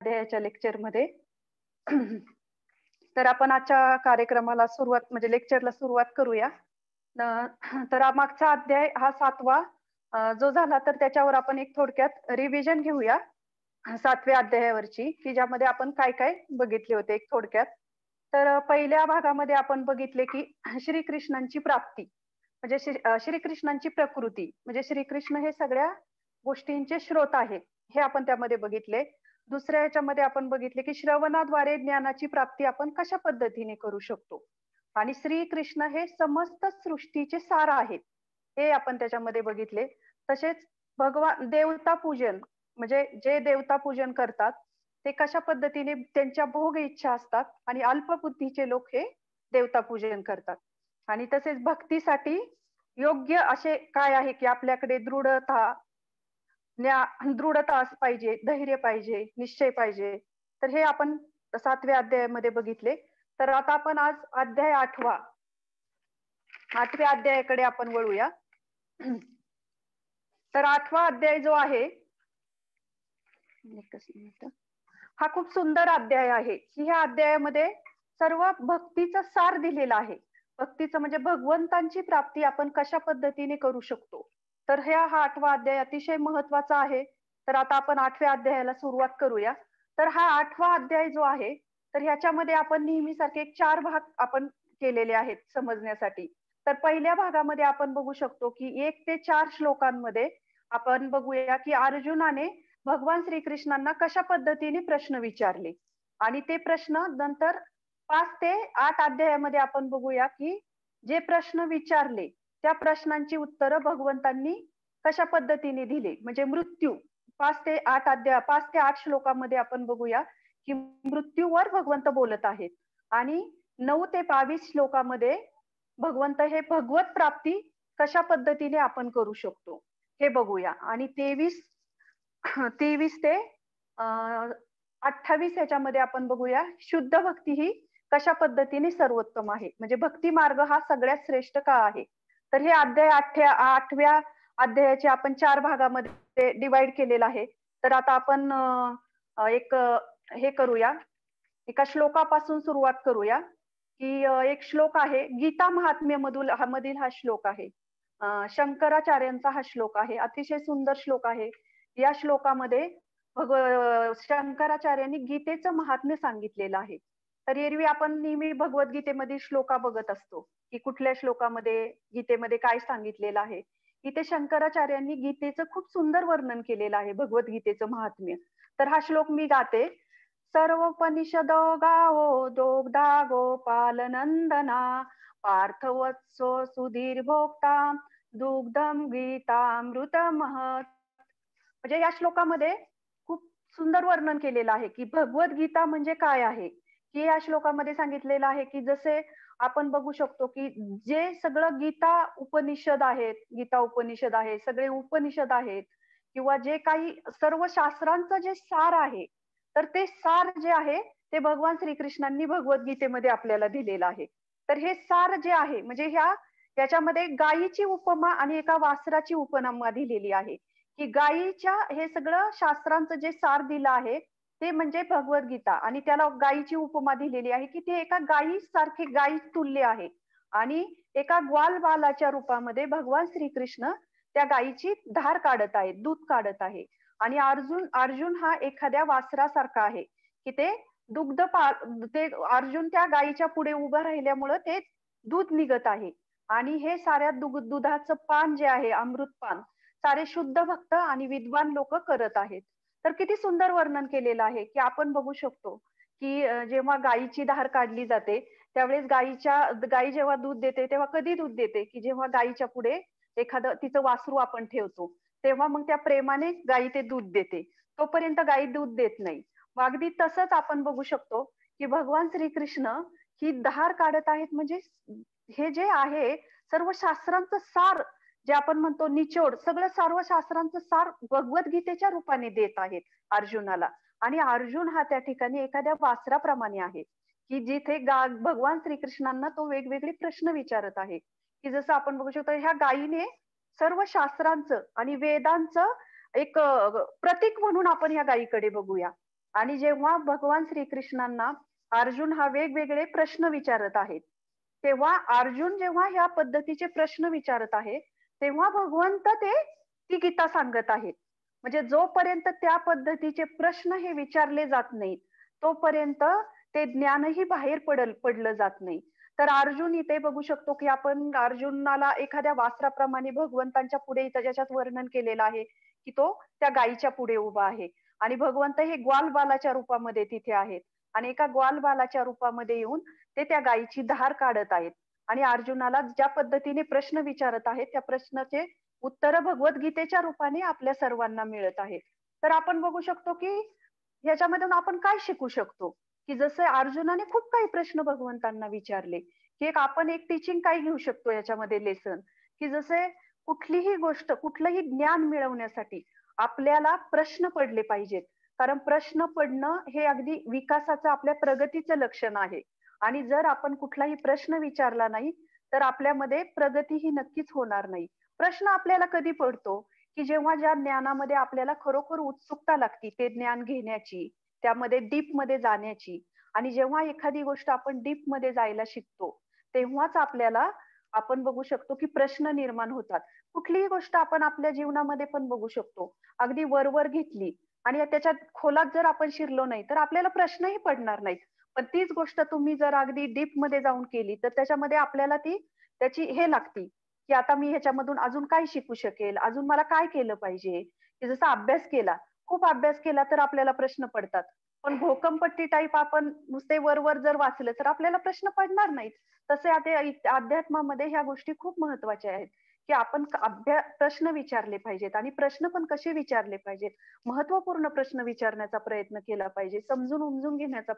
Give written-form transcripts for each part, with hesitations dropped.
अध्यायाच्या लेक्चरमध्ये. तर आपण आजच्या कार्यक्रमाला म्हणजे लेक्चरला सुरुवात करूया. तर मागचा अध्याय हा 7वा जो झाला, तर त्याच्यावर आपण एक थोडक्यात रिव्हिजन घेऊया 7व्या अध्यायावरची, की ज्यामध्ये आपण काय काय बघितले होते एक थोडक्यात. तर पहिल्या भागामध्ये आपण बघितले की श्रीकृष्णांची प्राप्ती म्हणजे श्रीकृष्णांची प्रकृती, म्हणजे श्रीकृष्ण हे सगळ्या गोष्टींचे स्रोत आहेत, हे आपण त्यामध्ये बघितले. दुसऱ्या ह्याच्यामध्ये आपण बघितले की श्रवणाद्वारे ज्ञानाची प्राप्ती आपण कशा पद्धतीने करू शकतो, आणि श्रीकृष्ण हे समस्त सृष्टीचे सार आहेत, हे आपण त्याच्यामध्ये बघितले. तसेच भगवान देवता पूजन, म्हणजे जे देवता पूजन करतात ते कशा पद्धतीने त्यांच्या भोग इच्छा असतात आणि अल्पबुद्धीचे लोक हे देवता पूजन करतात. आणि तसेच भक्तीसाठी योग्य असे काय आहे की आपल्याकडे दृढता पाहिजे, धैर्य पाहिजे, निश्चय पाहिजे. तर हे आपण 7व्या अध्यायामध्ये बघितले. तर आता आपण आज अध्याय 8व्या अध्यायाकडे आपण वळूया. तर 8वा अध्याय जो आहे, हा खूप सुंदर अध्याय आहे की ह्या अध्यायामध्ये सर्व भक्तीचं सार दिलेलं आहे. भक्तीचं म्हणजे भगवंतांची प्राप्ती आपण कशा पद्धतीने करू शकतो. तर हा 8वा अध्याय अतिशय महत्वाचा आहे. तर आता आपण 8व्या अध्यायाला सुरुवात करूया. तर हा 8वा अध्याय जो आहे, तर ह्याच्यामध्ये आपण नेहमीसारखे 4 भाग आपण केलेले आहेत समजण्यासाठी. तर पहिल्या भागामध्ये आपण बघू शकतो की 1 ते 4 श्लोकांमध्ये आपण बघूया की अर्जुनाने भगवान श्रीकृष्णांना कशा पद्धतीने प्रश्न विचारले, आणि ते प्रश्न नंतर 5 ते 8 अध्यायामध्ये आपण बघूया की जे प्रश्न विचारले त्या प्रश्नांची उत्तरं भगवंतांनी कशा पद्धतीने दिले. म्हणजे मृत्यू 5 ते 8 श्लोकामध्ये आपण बघूया की मृत्यूवर भगवंत बोलत आहेत, आणि 9 ते 22 श्लोकामध्ये भगवंत हे भगवत प्राप्ती कशा पद्धतीने आपण करू शकतो हे बघूया. आणि 23 ते 28 ह्याच्यामध्ये आपण बघूया शुद्ध भक्ती ही कशा पद्धतीने सर्वोत्तम आहे, म्हणजे भक्ती मार्ग हा सगळ्यात श्रेष्ठ का आहे. तर हे अध्याय 8व्या अध्यायाचे आपण 4 भागामध्ये डिवाइड केलेलं आहे. तर आता आपण एक हे करूया, एका श्लोकापासून सुरुवात करूया की एक श्लोक आहे गीता महात्म्य मधील हा श्लोक आहे. शंकराचार्यांचा हा श्लोक आहे. अतिशय सुंदर श्लोक आहे. या श्लोकामध्ये शंकराचार्यांनी गीतेचं महात्म्य सांगितलेलं आहे. तर एरवी आपण नेहमी भगवद्गीतेमध्ये श्लोका बघत असतो की कुठल्या श्लोकामध्ये गीतेमध्ये काय सांगितलेलं आहे. इथे शंकराचार्यांनी गीतेचं खूप सुंदर वर्णन केलेलं आहे, भगवद्गीतेचं महात्म्य. तर हा श्लोक मी गाते. सर्वोपनिषदो गावो दोग्धा गोपाल नंदना पार्थवत्सो सुधीर भोक्ता दुग्धम गीतामृतमहत्. म्हणजे या श्लोकामध्ये खूप सुंदर वर्णन केलेलं आहे की भगवद्गीता म्हणजे काय आहे, की या श्लोकामध्ये सांगितलेलं आहे की जसे आपण बघू शकतो की जे सगळं गीता उपनिषद आहे, सगळे उपनिषद आहेत, किंवा जे काही सर्व शास्त्रांचं जे सार आहे, तर ते सार जे आहे ते भगवान श्रीकृष्णांनी भगवद्गीतेमध्ये आपल्याला दिलेलं आहे. तर हे सार जे आहे म्हणजे याच्यामध्ये गायीची उपमा आणि एका वासराची उपमा दिलेली आहे, की गायीच्या हे सगळं शास्त्रांचं जे सार दिलं आहे ते म्हणजे भगवद्गीता, आणि त्याला गायीची उपमा दिलेली आहे की ते एका गायीसारखे गायी तुल्य आहे, आणि एका ग्वालबालाच्या रूपामध्ये भगवान श्रीकृष्ण त्या गायीची धार काढत आहेत, दूध काढत आहे. आणि अर्जुन हा एखाद्या वासरासारखा आहे की ते अर्जुन त्या गायीच्या पुढे उभं राहिल्यामुळं ते दूध निघत आहे. आणि हे साऱ्या दुधाचं पान जे आहे, अमृत पान, सारे शुद्ध भक्त आणि विद्वान लोक करत आहेत. तर किती सुंदर वर्णन केलेलं आहे की आपण बघू शकतो की जेव्हा गायीची धार काढली जाते त्यावेळेस गायी जेव्हा दूध देते तेव्हा कधी दूध देते, की जेव्हा गायीच्या पुढे एखादं तिचं वासरू आपण ठेवतो तेव्हा मग त्या प्रेमाने गायी ते दूध देते, तोपर्यंत गायी दूध देत नाही. अगदी तसंच आपण बघू शकतो की भगवान श्रीकृष्ण ही धार काढत आहेत, म्हणजे हे जे आहे सर्व शास्त्रांचं सार, जे आपण म्हणतो निचोड, सगळं सर्व शास्त्रांचं सार भगवद्गीतेच्या रूपाने देत आहेत अर्जुनाला. आणि अर्जुन हा त्या ठिकाणी एखाद्या वासराप्रमाणे आहे की जिथे भगवान श्रीकृष्णांना तो वेगवेगळे प्रश्न विचारत आहे, की जसं आपण बघू शकतो ह्या गायीने सर्व शास्त्रांचं आणि वेदांचं एक प्रतीक म्हणून आपण या गायीकडे बघूया. आणि जेव्हा भगवान श्रीकृष्णांना अर्जुन हा वेगवेगळे प्रश्न विचारत आहेत, तेव्हा अर्जुन जेव्हा ह्या पद्धतीचे प्रश्न विचारत आहे, तेव्हा भगवंत ती गीता सांगत आहेत. म्हणजे जोपर्यंत त्या पद्धतीचे प्रश्न हे विचारले जात नाहीत, तोपर्यंत ते ज्ञानही बाहेर पडलं जात नाही. तर अर्जुन इथे बघू शकतो, की आपण अर्जुनाला एखाद्या वासराप्रमाणे भगवंतांच्या पुढे इथं ज्याच्यात वर्णन केलेलं आहे, की तो त्या गायीच्या पुढे उभा आहे आणि भगवंत हे ग्वालबालाच्या रूपामध्ये तिथे आहेत आणि एका ग्वालबालाच्या रूपामध्ये येऊन ते त्या गायीची धार काढत आहेत आणि अर्जुनाला ज्या पद्धतीने प्रश्न विचारत आहेत, त्या प्रश्नाचे उत्तर भगवद्गीतेच्या रूपाने आपल्या सर्वांना मिळत आहेत. तर आपण बघू शकतो, की ह्याच्यामधून आपण काय शिकू शकतो, की जसे अर्जुनाने खूप काही प्रश्न भगवंतांना विचारले, की आपण एक टीचिंग काय घेऊ शकतो याच्यामध्ये लेसन, की जसे कुठलीही गोष्ट, कुठलंही ज्ञान मिळवण्यासाठी आपल्याला प्रश्न पडले पाहिजेत. कारण प्रश्न पडणं हे अगदी विकासाचं, आपल्या प्रगतीचं लक्षण आहे. आणि जर आपण कुठलाही प्रश्न विचारला नाही, तर आपल्यामध्ये प्रगती ही नक्कीच होणार नाही. प्रश्न आपल्याला कधी पडतो, की जेव्हा ज्या ज्ञानामध्ये आपल्याला खरोखर उत्सुकता लागती, ते ज्ञान घेण्याची, त्यामध्ये डीपमध्ये जाण्याची आणि जेव्हा एखादी गोष्ट आपण डीपमध्ये जायला शिकतो, तेव्हाच आपल्याला आपण बघू शकतो, की प्रश्न निर्माण होतात. कुठलीही गोष्ट आपण आपल्या जीवनामध्ये पण बघू शकतो. अगदी वर घेतली आणि त्याच्यात खोलात जर आपण शिरलो नाही, तर आपल्याला प्रश्नही पडणार नाहीत. पण तीच गोष्ट तुम्ही जर अगदी डीपमध्ये जाऊन केली, तर त्याच्यामध्ये आपल्याला त्याची हे लागती, की आता मी ह्याच्यामधून अजून काय शिकू शकेल? अजून मला काय केलं पाहिजे? की जसा अभ्यास केला, खूप अभ्यास केला तर आपल्याला प्रश्न पडतात. पण भोकमपट्टी टाइप आपण नुसते वर जर वाचलं, तर आपल्याला प्रश्न पडणार नाहीत. तसे आता अध्यात्मामध्ये ह्या गोष्टी खूप महत्त्वाच्या आहेत, की आपण प्रश्न विचारले पाहिजेत आणि प्रश्न पण कसे विचारले पाहिजेत. महत्त्वपूर्ण प्रश्न विचारण्याचा प्रयत्न केला पाहिजे. समजून-उमजून घेण्याचा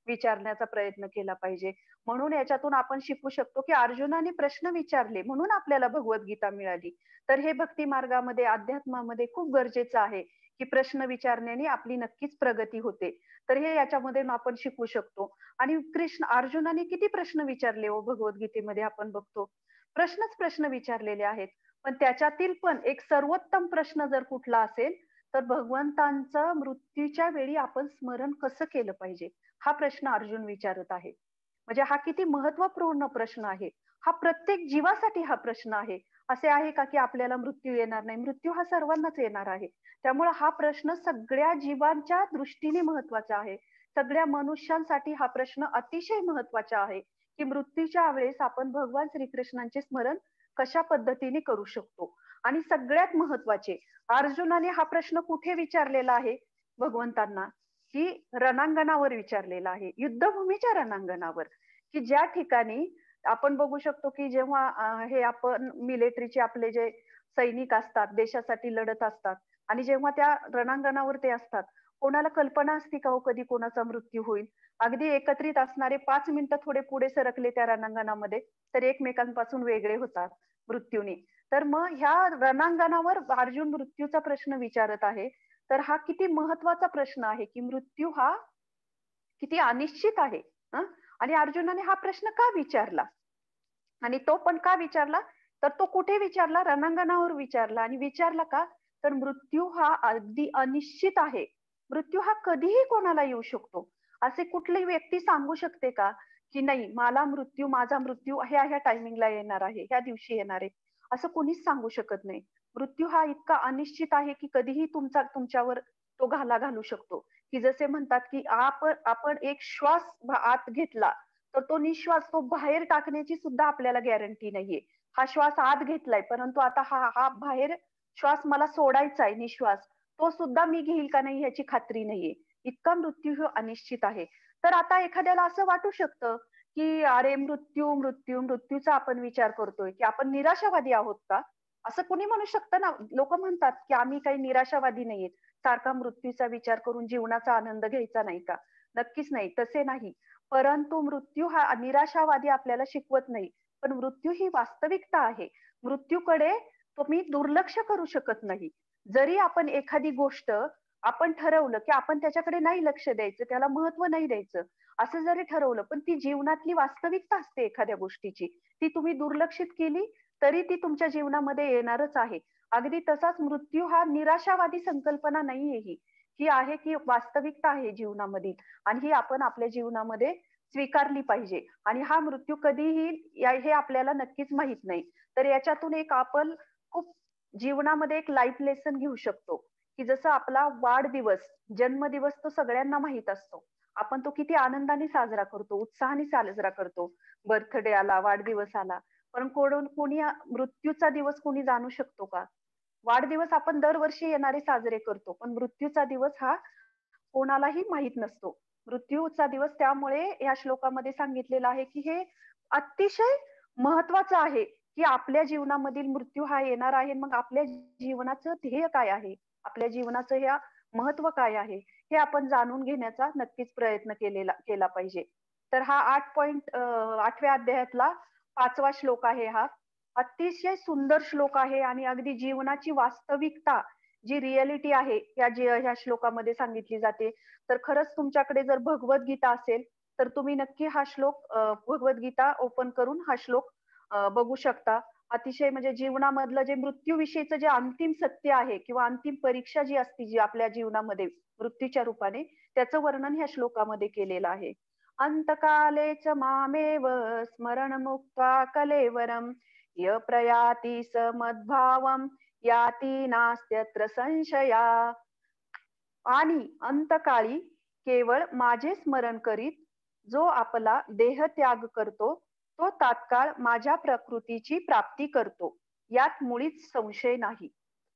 विचारण्याचा प्रयत्न केला पाहिजे. म्हणून याच्यातून आपण शिकू शकतो, की अर्जुनाने प्रश्न विचारले म्हणून आपल्याला भगवद्गीता मिळाली. तर हे भक्ती मार्गामध्ये, अध्यात्मामध्ये खूप गरजेचं आहे, की प्रश्न विचारण्याने आपली नक्कीच प्रगती होते. तर हे याच्यामधून आपण शिकू शकतो. आणि अर्जुनाने किती प्रश्न विचारले हो भगवद्गीतेमध्ये आपण बघतो. प्रश्नच प्रश्न विचारलेले आहेत. पण त्याच्यातील पण एक सर्वोत्तम प्रश्न जर कुठला असेल, तर भगवंतांचं मृत्यूच्या वेळी आपण स्मरण कसं केलं पाहिजे? हा प्रश्न अर्जुन विचारत आहे. म्हणजे हा किती महत्त्वपूर्ण प्रश्न आहे. हा प्रत्येक जीवासाठी हा प्रश्न आहे. असे आहे का, की आपल्याला मृत्यू येणार नाही? मृत्यू हा सर्वांनाच येणार आहे. त्यामुळे हा प्रश्न सगळ्या जीवांच्या दृष्टीने महत्त्वाचा आहे. सगळ्या मनुष्यांसाठी हा प्रश्न अतिशय महत्त्वाचा आहे, की मृत्यूच्या वेळेस आपण भगवान श्रीकृष्णांचे स्मरण कशा पद्धतीने करू शकतो. आणि सगळ्यात महत्त्वाचे, अर्जुनाने हा प्रश्न कुठे विचारलेला आहे भगवंतांना? की रणांगणावर विचारलेला आहे. युद्धभूमीच्या रणांगणावर, की ज्या ठिकाणी आपण बघू शकतो, की जेव्हा हे आपण मिलिटरीचे आपले जे सैनिक असतात, देशासाठी लढत असतात आणि जेव्हा त्या रणांगणावर ते असतात, कोणाला कल्पना असते का हो कधी कोणाचा मृत्यू होईल? अगदी एकत्रित असणारे 5 मिनिटं थोडे पुढे सरकले त्या रणांगणामध्ये, तर एकमेकांपासून वेगळे होतात मृत्यूने. तर मग ह्या रणांगणावर अर्जुन मृत्यूचा प्रश्न विचारत आहे. तर हा किती महत्वाचा प्रश्न आहे, की मृत्यू हा किती अनिश्चित आहे. हं? आणि अर्जुनाने हा प्रश्न का विचारला? आणि तो पण का विचारला? तर तो कुठे विचारला? रणांगणावर विचारला आणि विचारला का? तर मृत्यू हा अगदी अनिश्चित आहे. मृत्यू हा कधीही कोणाला येऊ शकतो. असे कुठलीही व्यक्ती सांगू शकते का, की नाही माझा मृत्यू ह्या टायमिंगला येणार आहे, ह्या दिवशी येणार आहे. असं कोणीच सांगू शकत नाही. मृत्यू हा इतका अनिश्चित आहे, की कधीही तुमच्यावर तो घाला घालू शकतो. की जसे म्हणतात, की आपण एक श्वास आत घेतला, तर तो निश्वास तो बाहेर टाकण्याची सुद्धा आपल्याला गॅरंटी नाहीये. हा श्वास आत घेतलाय, परंतु आता हा हा बाहेर श्वास मला सोडायचा आहे निश्वास, तो सुद्धा मी घेईल का नाही ह्याची खात्री नाहीये. इतका मृत्यू हा अनिश्चित आहे. तर आता एखाद्याला असं वाटू शकतं, की अरे मृत्यूचा आपण विचार करतोय, की आपण निराशावादी आहोत का? असं कोणी म्हणू शकतं ना. लोकं म्हणतात, की आम्ही काही निराशावादी नाहीयेत. सारखा मृत्यूचा विचार करून जीवनाचा आनंद घ्यायचा नाही का? नक्कीच नाही, तसे नाही. परंतु मृत्यू हा निराशावादी आपल्याला शिकवत नाही. पण मृत्यू ही वास्तविकता आहे. मृत्यूकडे तुम्ही दुर्लक्ष करू शकत नाही. जरी आपण एखादी गोष्ट आपण ठरवलं, की आपण त्याच्याकडे नाही लक्ष द्यायचं, त्याला महत्त्व नाही द्यायचं, असं जरी ठरवलं, पण ती जीवनातली वास्तविकता असते एखाद्या गोष्टीची. ती तुम्ही दुर्लक्षित केली, तरी ती तुमच्या जीवनामध्ये येणारच आहे. अगदी तसाच मृत्यू हा निराशावादी संकल्पना नाहीये ही. ही आहे की वास्तविकता आहे जीवनामधील, आणि ही आपण आपल्या जीवनामध्ये स्वीकारली पाहिजे. आणि हा मृत्यू कधीही हे आपल्याला नक्कीच माहित नाही. तर याच्यातून एक आपण खूप जीवनामध्ये एक लाईफ लेसन घेऊ शकतो, की जसं आपला वाढदिवस, जन्मदिवस तो सगळ्यांना माहीत असतो. आपण तो किती आनंदाने साजरा करतो, उत्साहाने साजरा करतो. बर्थडे आला, वाढदिवस आला. पण कोणी मृत्यूचा दिवस कोणी जाणू शकतो का? वाढदिवस आपण दरवर्षी येणारे साजरे करतो, पण मृत्यूचा दिवस हा कोणालाही माहीत नसतो. मृत्यूचा दिवस त्यामुळे या श्लोकामध्ये सांगितलेलं आहे, की हे अतिशय महत्वाचं आहे, की आपल्या जीवनामधील मृत्यू हा येणार आहे. मग आपल्या जीवनाचं ध्येय काय आहे? आपल्या जीवनाचं हे महत्व काय आहे? हे आपण जाणून घेण्याचा नक्कीच प्रयत्न केला पाहिजे. तर हा 8व्या अध्यायातला 5वा श्लोक आहे हा. अतिशय सुंदर श्लोक आहे आणि अगदी जीवनाची वास्तविकता जी रिअलिटी आहे ह्या श्लोकामध्ये सांगितली जाते. तर खरंच तुमच्याकडे जर भगवद्गीता असेल, तर तुम्ही नक्की हा श्लोक भगवद्गीता ओपन करून हा श्लोक बघू शकता. अतिशय म्हणजे जीवनामधलं जे मृत्यूविषयीचं जे अंतिम सत्य आहे किंवा अंतिम परीक्षा जी असते जी आपल्या जीवनामध्ये मृत्यूच्या रूपाने, त्याचं वर्णन ह्या श्लोकामध्ये केलेलं आहे. अंतकाले च मामेव स्मरणमुक्त्वा कलेवरं य प्रयाति स मद्भावं याती नास्त्यत्र संशया. आणि अंतकाळी केवळ माझे स्मरण करीत जो आपला देह त्याग करतो, तो तात्काळ माझ्या प्रकृतीची प्राप्ती करतो, यात मुळीच संशय नाही.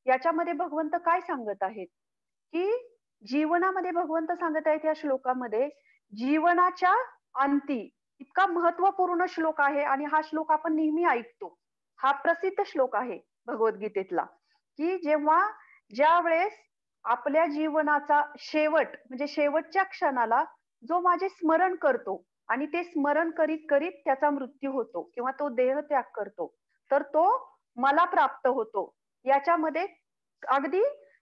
याच्यामध्ये भगवंत काय सांगत आहेत, की जीवनामध्ये भगवंत सांगत आहेत या श्लोकामध्ये, जीवनाच्या अंती इतका महत्वपूर्ण श्लोक आहे आणि हा श्लोक आपण नेहमी ऐकतो. हा प्रसिद्ध श्लोक आहे भगवद्गीतेतला, की ज्या वेळेस आपल्या जीवनाचा शेवट म्हणजे शेवटच्या क्षणाला जो माझे स्मरण करतो आणि ते स्मरण करीत करीत त्याचा मृत्यू होतो किंवा तो देह त्याग करतो, तर तो मला प्राप्त होतो. याच्यामध्ये अगदी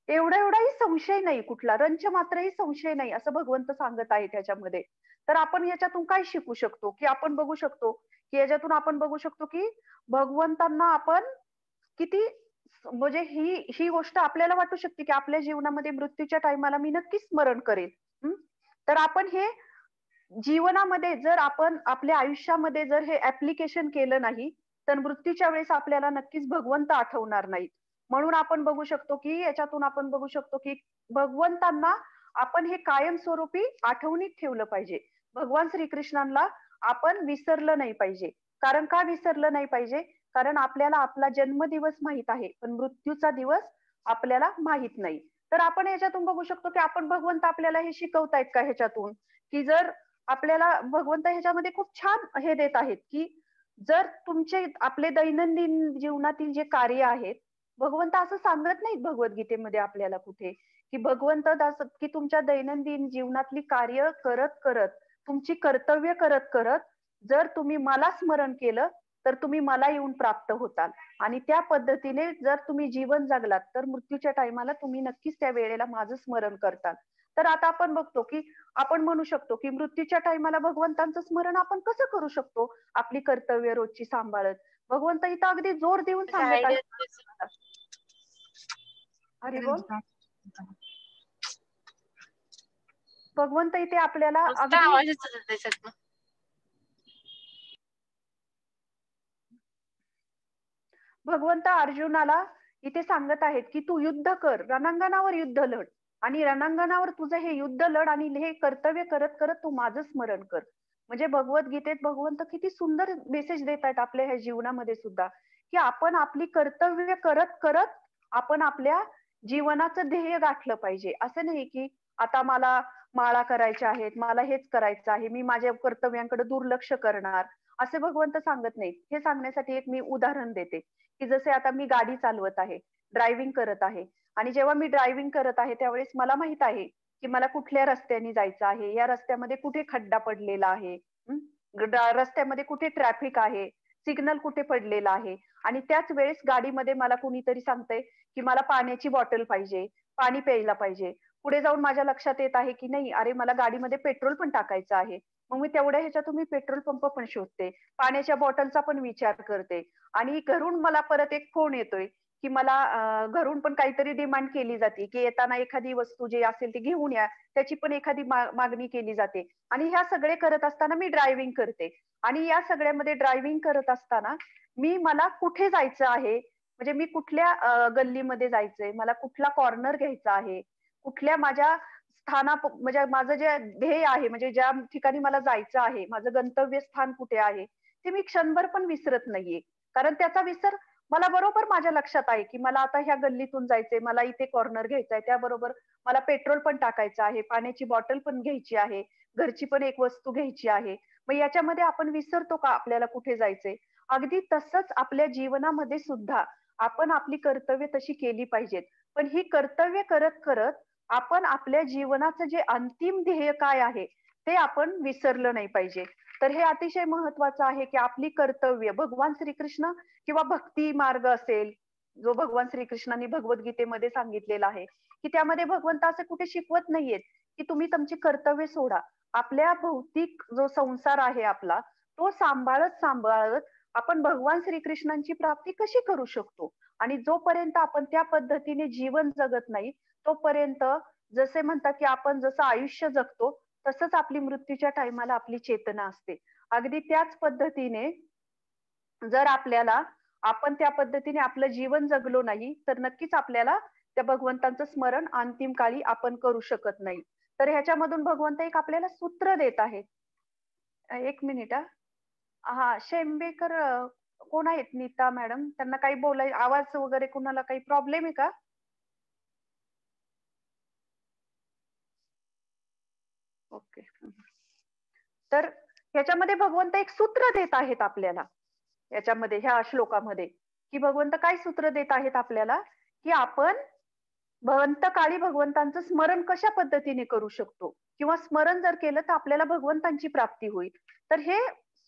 एवढाही संशय नाही, कुठला रंच मात्रही संशय नाही, असं भगवंत सांगत आहे त्याच्यामध्ये. तर आपण याच्यातून काय शिकू शकतो, की आपण बघू शकतो, की याच्यातून आपण बघू शकतो, की भगवंतांना आपण किती म्हणजे ही गोष्ट आपल्याला वाटू शकते, की आपल्या जीवनामध्ये मृत्यूच्या टाईमाला मी नक्कीच स्मरण करेल. हं. तर आपण हे जीवनामध्ये जर आपण आपल्या आयुष्यामध्ये जर हे ऍप्लिकेशन केलं नाही, तर मृत्यूच्या वेळेस आपल्याला नक्कीच भगवंत आठवणार नाहीत. म्हणून आपण बघू शकतो, की याच्यातून आपण बघू शकतो, की भगवंतांना आपण हे कायमस्वरूपी आठवणीत ठेवलं पाहिजे. भगवान श्रीकृष्णांना आपण विसरलं नाही पाहिजे. कारण का विसरलं नाही पाहिजे? कारण आपल्याला आपला जन्मदिवस माहीत आहे, पण मृत्यूचा दिवस आपल्याला माहीत नाही. तर आपण ह्याच्यातून बघू शकतो, की आपण भगवंत आपल्याला हे शिकवतायत का ह्याच्यातून? की जर आपल्याला भगवंत ह्याच्यामध्ये खूप छान हे देत आहेत, की जर तुमचे आपले दैनंदिन जीवनातील जे कार्य आहेत, भगवंत असं सांगत नाहीत भगवद्गीतेमध्ये आपल्याला कुठे, की भगवंत असं की तुमच्या दैनंदिन जीवनातली कार्य करत, तुमची कर्तव्य करत, जर तुम्ही मला स्मरण केलं, तर तुम्ही मला येऊन प्राप्त होताल. आणि त्या पद्धतीने जर तुम्ही जीवन जगलात, तर मृत्यूच्या टाईमाला तुम्ही नक्कीच त्या वेळेला माझं स्मरण करताल. तर आता आपण बघतो, की आपण म्हणू शकतो, की मृत्यूच्या टाईमाला भगवंतांचं स्मरण आपण कसं करू शकतो? आपली कर्तव्य रोजची सांभाळत. भगवंत इथं अगदी जोर देऊन सांगत आहेत. हरी बोल. भगवंत इथे आपल्याला मस्त अगदी आवाज येत होता त्याच्यातनं. भगवंत अर्जुनाला इथे सांगत आहेत, की तू युद्ध कर, रणांगणावर युद्ध लढ आणि रणांगणावर तुझं हे युद्ध लढ आणि हे कर्तव्य करत तू माझं स्मरण कर. म्हणजे भगवद्गीतेत भगवंत किती सुंदर मेसेज देत आहेत आपल्या ह्या जीवनामध्ये सुद्धा, की आपण आपली कर्तव्य करत आपण आपल्या जीवनाचं ध्येय गाठलं पाहिजे. असं नाही, की आता मला माळा करायच्या आहेत, मला हेच करायचं आहे, मी माझ्या कर्तव्यांकडे दुर्लक्ष करणार, असे भगवंत सांगत नाहीत. हे सांगण्यासाठी एक मी उदाहरण देते. की जसे आता मी गाडी चालवत आहे, ड्रायव्हिंग करत आहे आणि जेव्हा मी ड्रायव्हिंग करत आहे त्यावेळेस मला माहित आहे, की मला कुठल्या रस्त्याने जायचं आहे, या रस्त्यामध्ये कुठे खड्डा पडलेला आहे, रस्त्यामध्ये कुठे ट्रॅफिक आहे, सिग्नल कुठे पडलेला आहे आणि त्याच वेळेस गाडीमध्ये मला कुणीतरी सांगतंय, की मला पाण्याची बॉटल पाहिजे, पाणी प्यायला पाहिजे. पुढे जाऊन माझ्या लक्षात येत आहे, की नाही अरे मला गाडीमध्ये पेट्रोल पण टाकायचं आहे. मग मी तेवढ्या ह्याच्यातून मी पेट्रोल पंप पण शोधते, पाण्याच्या बॉटलचा पण विचार करते आणि घरून मला परत एक फोन येतोय, की मला घरून पण काहीतरी डिमांड केली जाते, की येताना एखादी वस्तू जी असेल ती घेऊन या. त्याची पण एखादी मागणी केली जाते आणि ह्या सगळे करत असताना मी ड्रायव्हिंग करते आणि या सगळ्यामध्ये ड्रायव्हिंग करत असताना मला कुठे जायचं आहे, म्हणजे मी कुठल्या गल्लीमध्ये जायचंय, मला कुठला कॉर्नर घ्यायचा आहे, कुठल्या माझ्या म्हणजे माझं जे ध्येय आहे, म्हणजे ज्या ठिकाणी मला जायचं आहे, माझं गंतव्य स्थान कुठे आहे, ते मी क्षणभर पण विसरत नाहीये. कारण त्याचा विसर मला बरोबर माझ्या लक्षात आहे, की मला आता ह्या गल्लीतून जायचंय, मला इथे कॉर्नर घ्यायचा आहे. त्याबरोबर मला पेट्रोल पण टाकायचं आहे, पाण्याची बॉटल पण घ्यायची आहे, घरची पण एक वस्तू घ्यायची आहे. मग याच्यामध्ये आपण विसरतो का आपल्याला कुठे जायचंय? अगदी तसंच आपल्या जीवनामध्ये सुद्धा आपण आपली कर्तव्य तशी केली पाहिजेत. पण ही कर्तव्य करत-करत आपण आपल्या जीवनाचं जे अंतिम ध्येय काय आहे, ते आपण विसरलं नाही पाहिजे. तर हे अतिशय महत्वाचं आहे, की आपली कर्तव्य भगवान श्रीकृष्ण किंवा भक्ती मार्ग असेल, जो भगवान श्रीकृष्णांनी भगवद्गीतेमध्ये सांगितलेला आहे, की त्यामध्ये भगवंत असं कुठे शिकवत नाहीयेत, की तुम्ही तुमची कर्तव्य सोडा. आपल्या भौतिक जो संसार आहे आपला, तो सांभाळत आपण भगवान श्रीकृष्णांची प्राप्ती कशी करू शकतो? आणि जोपर्यंत आपण त्या पद्धतीने जीवन जगत नाही, तोपर्यंत जसे म्हणतात, की आपण जसं आयुष्य जगतो, तसंच आपली मृत्यूच्या टाईमाला आपली चेतना असते. अगदी त्याच पद्धतीने जर आपण त्या पद्धतीने आपलं जीवन जगलो नाही, तर नक्कीच आपल्याला त्या भगवंतांचं स्मरण अंतिम काळी आपण करू शकत नाही. तर ह्याच्यामधून भगवंत एक आपल्याला सूत्र देत आहेत. 1 मिनिट हां. हां, शेंबेकर कोण आहेत नीता मॅडम? त्यांना काही आवाज वगैरे कुणाला काही प्रॉब्लेम आहे का? ओके. तर ह्याच्यामध्ये भगवंत एक सूत्र देत आहेत आपल्याला. याच्यामध्ये ह्या श्लोकामध्ये, की भगवंत काय सूत्र देत आहेत आपल्याला, की आपण भवंतकाळी भगवंतांचं स्मरण कशा पद्धतीने करू शकतो किंवा स्मरण जर केलं तर आपल्याला भगवंतांची प्राप्ती होईल. तर हे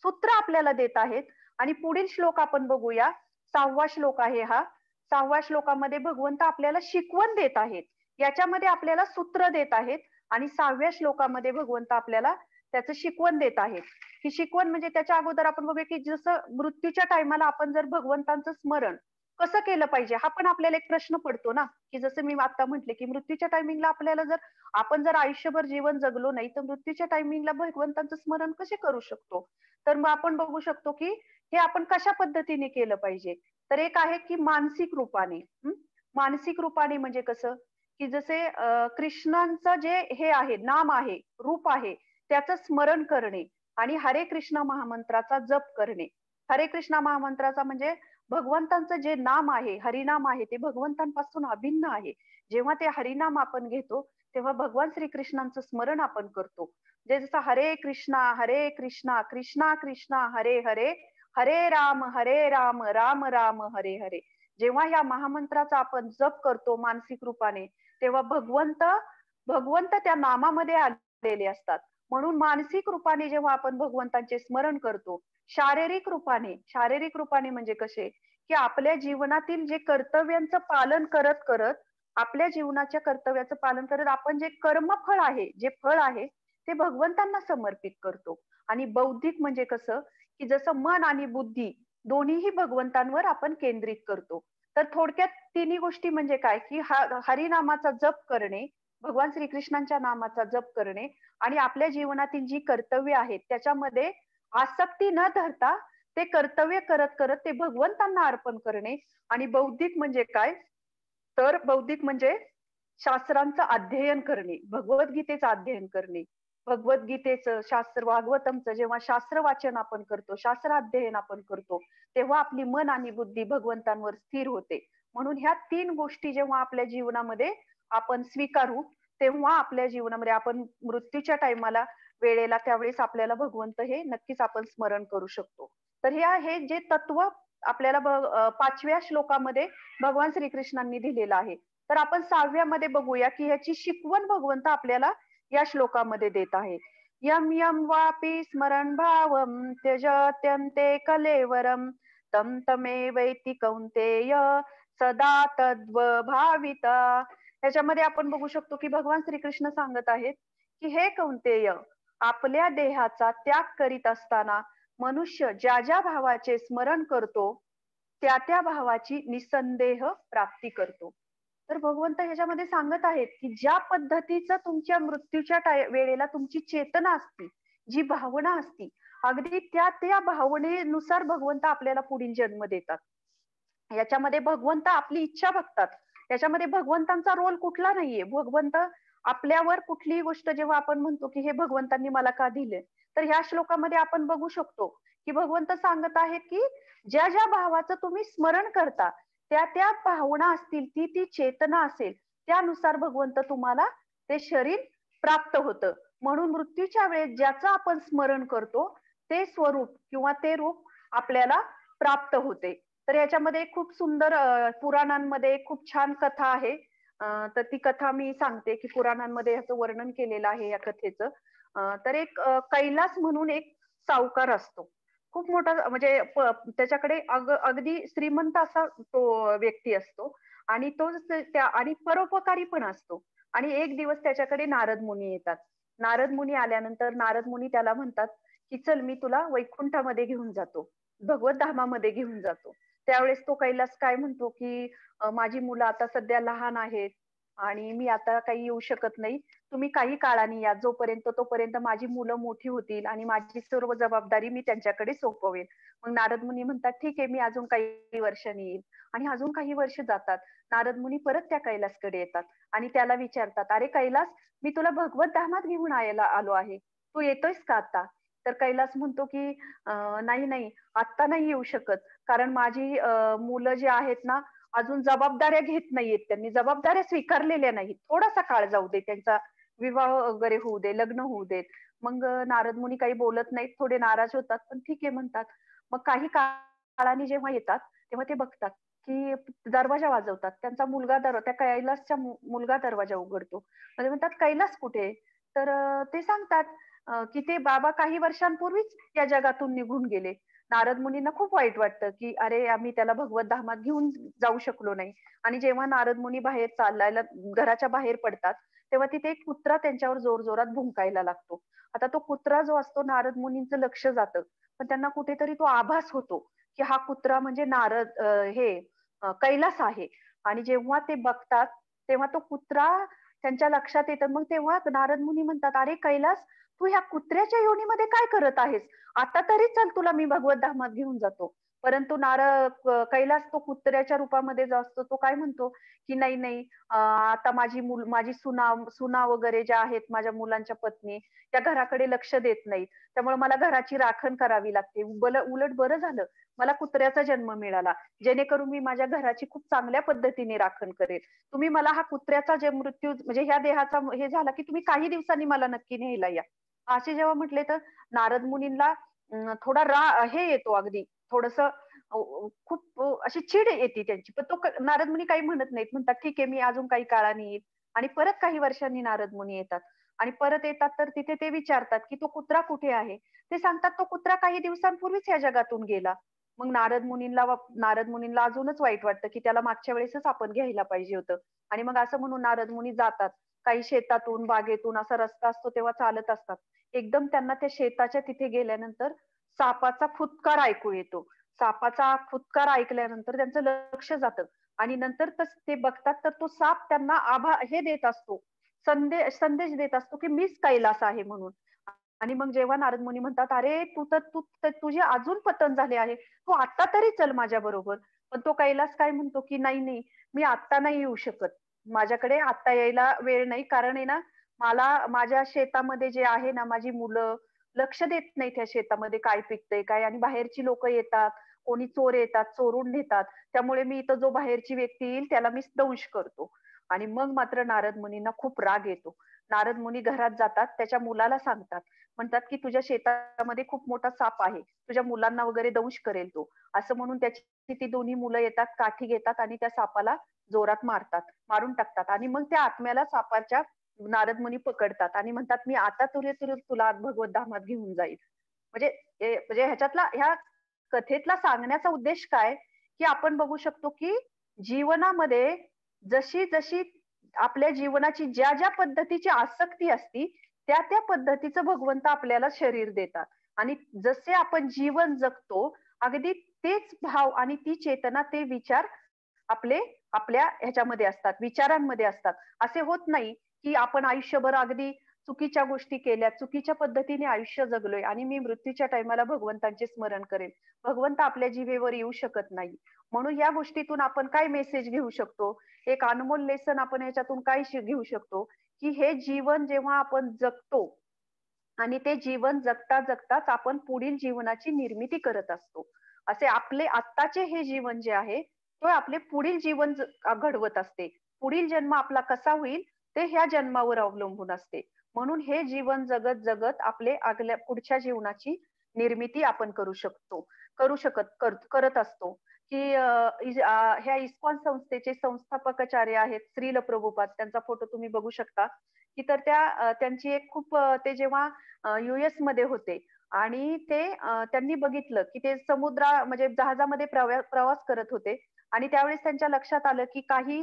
सूत्र आपल्याला देत आहेत आणि पुढील श्लोक आपण बघूया. 6वा श्लोक आहे हा. 6व्या श्लोकामध्ये भगवंत आपल्याला शिकवण देत आहेत. याच्यामध्ये आपल्याला सूत्र देत आहेत आणि 6व्या श्लोकामध्ये भगवंत आपल्याला त्याचं शिकवण देत आहेत. ही शिकवण म्हणजे त्याच्या अगोदर आपण बघूया, की जसं मृत्यूच्या टाईमाला आपण जर भगवंतांचं स्मरण कसं केलं पाहिजे? हा पण आपल्याला एक प्रश्न पडतो ना, की जसं मी आता म्हटले, की मृत्यूच्या टायमिंगला आपल्याला आपण जर आयुष्यभर जीवन जगलो नाही, तर मृत्यूच्या टायमिंगला भगवंतांचं स्मरण कसे करू शकतो? तर मग आपण बघू शकतो, की हे आपण कशा पद्धतीने केलं पाहिजे? तर एक आहे, की मानसिक रूपाने. मानसिक रूपाने म्हणजे कसं? की जसे कृष्णांचं जे हे आहे, नाम आहे, रूप आहे, त्याचं स्मरण करणे आणि हरे कृष्ण महामंत्राचा जप करणे. हरे कृष्ण महामंत्राचा म्हणजे भगवंतांचं जे नाम आहे, हरिनाम आहे, ते भगवंतांपासून अभिन्न आहे. जेव्हा ते हरिनाम आपण घेतो, तेव्हा भगवान श्रीकृष्णांचं स्मरण आपण करतो. म्हणजे जसं हरे कृष्णा, कृष्णा कृष्णा, हरे हरे, हरे राम, राम राम, हरे हरे. जेव्हा ह्या महामंत्राचा आपण जप करतो मानसिक रूपाने, तेव्हा भगवंत त्या नामामध्ये आलेले असतात. म्हणून मानसिक रूपाने जेव्हा आपण भगवंतांचे स्मरण करतो, शारीरिक रूपाने म्हणजे कसे, की आपल्या जीवनातील जे कर्तव्यांचं पालन करत आपल्या जीवनाच्या कर्तव्याचं पालन करत आपण जे कर्मफळ आहे, जे फळ आहे, ते भगवंतांना समर्पित करतो. आणि बौद्धिक म्हणजे कसं, की जसं मन आणि बुद्धी दोन्हीही भगवंतांवर आपण केंद्रित करतो. तर थोडक्यात तिन्ही गोष्टी म्हणजे काय, की हरिनामाचा जप करणे, भगवान श्रीकृष्णांच्या नामाचा जप करणे आणि आपल्या जीवनातील जी कर्तव्य आहेत, त्याच्यामध्ये आसक्ती न धरता ते कर्तव्य करत ते भगवंतांना अर्पण करणे आणि बौद्धिक म्हणजे काय? तर बौद्धिक म्हणजे शास्त्रांचं अध्ययन करणे, भगवद्गीतेचं अध्ययन करणे. भगवद्गीतेचं, भागवतमचं जेव्हा शास्त्र वाचन आपण करतो, शास्त्र अध्ययन आपण करतो, तेव्हा आपली मन आणि बुद्धी भगवंतांवर स्थिर होते. म्हणून ह्या 3 गोष्टी जेव्हा आपल्या जीवनामध्ये आपण स्वीकारू, तेव्हा आपल्या जीवनामध्ये आपण मृत्यूच्या टाईमाला, वेळेला त्यावेळेस आपल्याला भगवंत हे नक्कीच आपण स्मरण करू शकतो. तर हे जे तत्व आपल्याला 5व्या श्लोकामध्ये भगवान श्रीकृष्णांनी दिलेलं आहे. तर आपण 6व्यामध्ये बघूया, की ह्याची शिकवण भगवंत आपल्याला या श्लोकामध्ये देत आहे. यम यम वापी स्मरण भावम त्यजत्यन्ते कलेवरम तं तमेवैति कौन्तेय सदा तद्व भाविता. ह्याच्यामध्ये आपण बघू शकतो, की भगवान श्रीकृष्ण सांगत आहेत, की हे कौन्तेय, आपल्या देहाचा त्याग करीत असताना मनुष्य ज्या भावाचे स्मरण करतो, त्या त्या भावाची निसंदेह प्राप्ती करतो. तर भगवंत ह्याच्यामध्ये सांगत आहेत, की ज्या पद्धतीचं तुमच्या मृत्यूच्या वेळेला तुमची चेतना असते, जी भावना असती, अगदी त्या त्या भावनेनुसार भगवंत आपल्याला पुढील जन्म देतात. याच्यामध्ये भगवंत आपली इच्छा बघतात. याच्यामध्ये भगवंतांचा रोल कुठला नाहीये. भगवंत आपल्यावर कुठलीही गोष्ट जेव्हा आपण म्हणतो, की हे भगवंतांनी मला का दिले? तर ह्या श्लोकामध्ये आपण बघू शकतो, की भगवंत सांगत आहेत, की ज्या भावाचं तुम्ही स्मरण करता, त्या भावना असतील, ती चेतना असेल, त्यानुसार भगवंत तुम्हाला ते शरीर प्राप्त होतं. म्हणून मृत्यूच्या वेळेस ज्याचं आपण स्मरण करतो, ते स्वरूप किंवा ते रूप आपल्याला प्राप्त होते. तर याच्यामध्ये खूप सुंदर पुराणांमध्ये खूप छान कथा आहे. तर ती कथा मी सांगते, की पुराणांमध्ये ह्याचं वर्णन केलेलं आहे या कथेचं. तर एक कैलास म्हणून एक सावकार असतो. खूप मोठा म्हणजे त्याच्याकडे अगदी श्रीमंत असा तो व्यक्ती असतो आणि तो त्या आणि परोपकारी पण असतो. आणि एक दिवस त्याच्याकडे नारद मुनी येतात. नारद मुनी आल्यानंतर नारद मुनी त्याला म्हणतात, की "चल मी तुला वैकुंठामध्ये घेऊन जातो. भगवत धामामध्ये घेऊन जातो." त्यावेळेस तो कैलास काय म्हणतो, की माझी मुलं आता सध्या लहान आहेत आणि मी आता काही येऊ शकत नाही. तुम्ही काही काळाने या. तोपर्यंत माझी मुलं मोठी होतील आणि माझी सर्व जबाबदारी मी त्यांच्याकडे सोपवेन. मग नारद मुनी म्हणतात, "ठीक आहे, मी अजून काही वर्षांनी येईल." आणि अजून काही वर्ष जातात. नारद मुनी परत त्या कैलासकडे येतात आणि त्याला विचारतात, "अरे कैलास, मी तुला भगवत धामात घेऊन आलो आहे. तू येतोयस का आता?" तर कैलास म्हणतो, की नाही, नाही, आत्ता नाही येऊ शकत. कारण माझी मुलं जी आहेत ना, अजून जबाबदाऱ्या घेत नाहीयेत त्यांनी. जबाबदाऱ्या स्वीकारलेल्या नाहीत. थोडासा काळ जाऊ दे. त्यांचा विवाह वगैरे होऊ दे, लग्न होऊ देत. मग नारद मुनी काही बोलत नाहीत. थोडे नाराज होतात, पण ठीक आहे म्हणतात. मग काही काळाने जेव्हा येतात, तेव्हा ते बघतात, की दरवाजा वाजवतात. त्यांचा मुलगा त्या कैलासचा मुलगा दरवाजा उघडतो. मग ते म्हणतात, "कैलास कुठे?" तर ते सांगतात, की "ते बाबा काही वर्षांपूर्वीच या जगातून निघून गेले." नारद मुनींना खूप वाईट वाटतं, की अरे आम्ही त्याला भगवत धामात घेऊन जाऊ शकलो नाही. आणि जेव्हा नारद मुनी बाहेर चालायला घराच्या बाहेर पडतात, तेव्हा तिथे एक कुत्रा त्यांच्यावर जोरजोरात भुंकायला लागतो. आता तो कुत्रा जो असतो नारद मुनींचं लक्ष जातं. पण त्यांना कुठेतरी तो आभास होतो, की हा कुत्रा म्हणजे कैलास आहे. आणि जेव्हा ते बघतात, तेव्हा तो कुत्रा त्यांच्या लक्षात येतं. मग तेव्हा नारद मुनी म्हणतात, "अरे कैलास, तू ह्या कुत्र्याच्या योनीमध्ये काय करत आहेस? आता तरी चल तुला मी भगवत धामात घेऊन जातो." परंतु कैलास तो कुत्र्याच्या रूपामध्ये जो असतो तो काय म्हणतो, की "नाही, नाही, आता माझी सुना वगैरे ज्या आहेत, माझ्या मुलांच्या पत्नी, त्या घराकडे लक्ष देत नाहीत. त्यामुळे मला घराची राखण करावी लागते. उलट बरं झालं, मला कुत्र्याचा जन्म मिळाला. जेणेकरून मी माझ्या घराची खूप चांगल्या पद्धतीने राखण करेल. तुम्ही मला हा कुत्र्याचा जे मृत्यू म्हणजे ह्या देहाचा हे झाला, की तुम्ही काही दिवसांनी मला नक्की न्यायला या." असे जेव्हा म्हटले तर नारद मुनींना थोडा हे येतो अगदी थोडंसं खूप अशी चिड येते त्यांची. पण नारद मुनी काही म्हणत नाहीत. म्हणतात, "ठीक आहे, मी अजून काही काळाने येईल." आणि परत काही वर्षांनी नारद मुनी येतात. आणि परत येतात तर तिथे ते विचारतात, की "तो कुत्रा कुठे आहे?" ते सांगतात, "तो कुत्रा काही दिवसांपूर्वीच या जगातून गेला." मग नारद मुनींना अजूनच वाईट वाटतं, की त्याला मागच्या वेळेसच आपण घ्यायला पाहिजे होतं. आणि मग असं म्हणून नारद मुनी जातात. काही शेतातून, बागेतून असा रस्ता असतो तेव्हा चालत असतात. एकदम त्यांना त्या शेताच्या तिथे गेल्यानंतर सापाचा फुत्कार ऐकू येतो. सापाचा फुत्कार ऐकल्यानंतर त्यांचं लक्ष जातं आणि नंतर ते बघतात तर तो साप त्यांना हे देत असतो. संदेश देत असतो, की मीच कैलास आहे म्हणून. आणि मग जेव्हा नारद मुनी म्हणतात, "अरे तू तर तुझे अजून पतन झाले आहे. तू आता तरी चल माझ्याबरोबर." पण तो कैलास काय म्हणतो, की "नाही, नाही, मी आत्ता नाही येऊ शकत. माझ्याकडे आत्ता यायला वेळ नाही. कारण आहे ना, मला माझ्या शेतामध्ये जे आहे ना, माझी मुलं लक्ष देत नाहीत त्या शेतामध्ये काय पिकतंय काय आणि बाहेरची लोकं येतात, कोणी चोर येतात, चोरून नेतात. त्यामुळे मी इथं जो बाहेरची व्यक्ती येईल त्याला मी दंश करतो." आणि मग मात्र नारद मुनींना खूप राग येतो. नारद मुनी घरात जातात, त्याच्या मुलाला सांगतात. म्हणतात, की "तुझ्या शेतामध्ये खूप मोठा साप आहे. तुझ्या मुलांना वगैरे दंश करेल तो." असं म्हणून त्याची ती दोन्ही मुलं येतात, काठी घेतात आणि त्या सापाला जोरात मारतात, मारून टाकतात आणि मग त्या आत्म्याला सापाच्या नारद मुनी पकडतात आणि म्हणतात, "मी आता तुला भगवत धामात घेऊन जाईल." म्हणजे म्हणजे ह्या कथेतला सांगण्याचा उद्देश काय, की आपण बघू शकतो, की जीवनामध्ये जशी आपल्या जीवनाची ज्या पद्धतीची आसक्ती असती, त्या पद्धतीचं भगवंत आपल्याला शरीर देतात आणि जसे आपण जीवन जगतो, अगदी तेच भाव आणि ती चेतना, ते विचार आपले आपल्या ह्याच्यामध्ये असतात, विचारांमध्ये असतात. असे होत नाही, की आपण आयुष्यभर अगदी चुकीच्या गोष्टी केल्या, चुकीच्या पद्धतीने आयुष्य जगलोय आणि मी मृत्यूच्या टाईमाला भगवंतांचे स्मरण करेन. भगवंत आपल्या जिभेवर येऊ शकत नाही. म्हणून या गोष्टीतून आपण काय मेसेज घेऊ शकतो? एक अनमोल लेसन आपण ह्याच्यातून काय घेऊ शकतो, की हे जीवन जेव्हा आपण जगतो आणि ते जीवन जगता जगताच आपण पुढील जीवनाची निर्मिती करत असतो. असे आपले आत्ताचे हे जीवन जे आहे, तो आपले पुढील जीवन घडवत असते. पुढील जन्म आपला कसा होईल, ते ह्या जन्मावर अवलंबून असते. म्हणून हे जीवन जगत जगत आपले आगल्या पुढच्या जीवनाची निर्मिती आपण करू शकतो. करत असतो. की ह्या इस्कॉन संस्थेचे संस्थापकाचार्य आहेत श्रील प्रभुपाद. त्यांचा फोटो तुम्ही बघू शकता. की तर त्यांची एक खूप ते जेव्हा यूएस मध्ये होते आणि त्यांनी बघितलं की ते म्हणजे जहाजामध्ये प्रवास करत होते आणि त्यावेळेस त्यांच्या लक्षात आलं की काही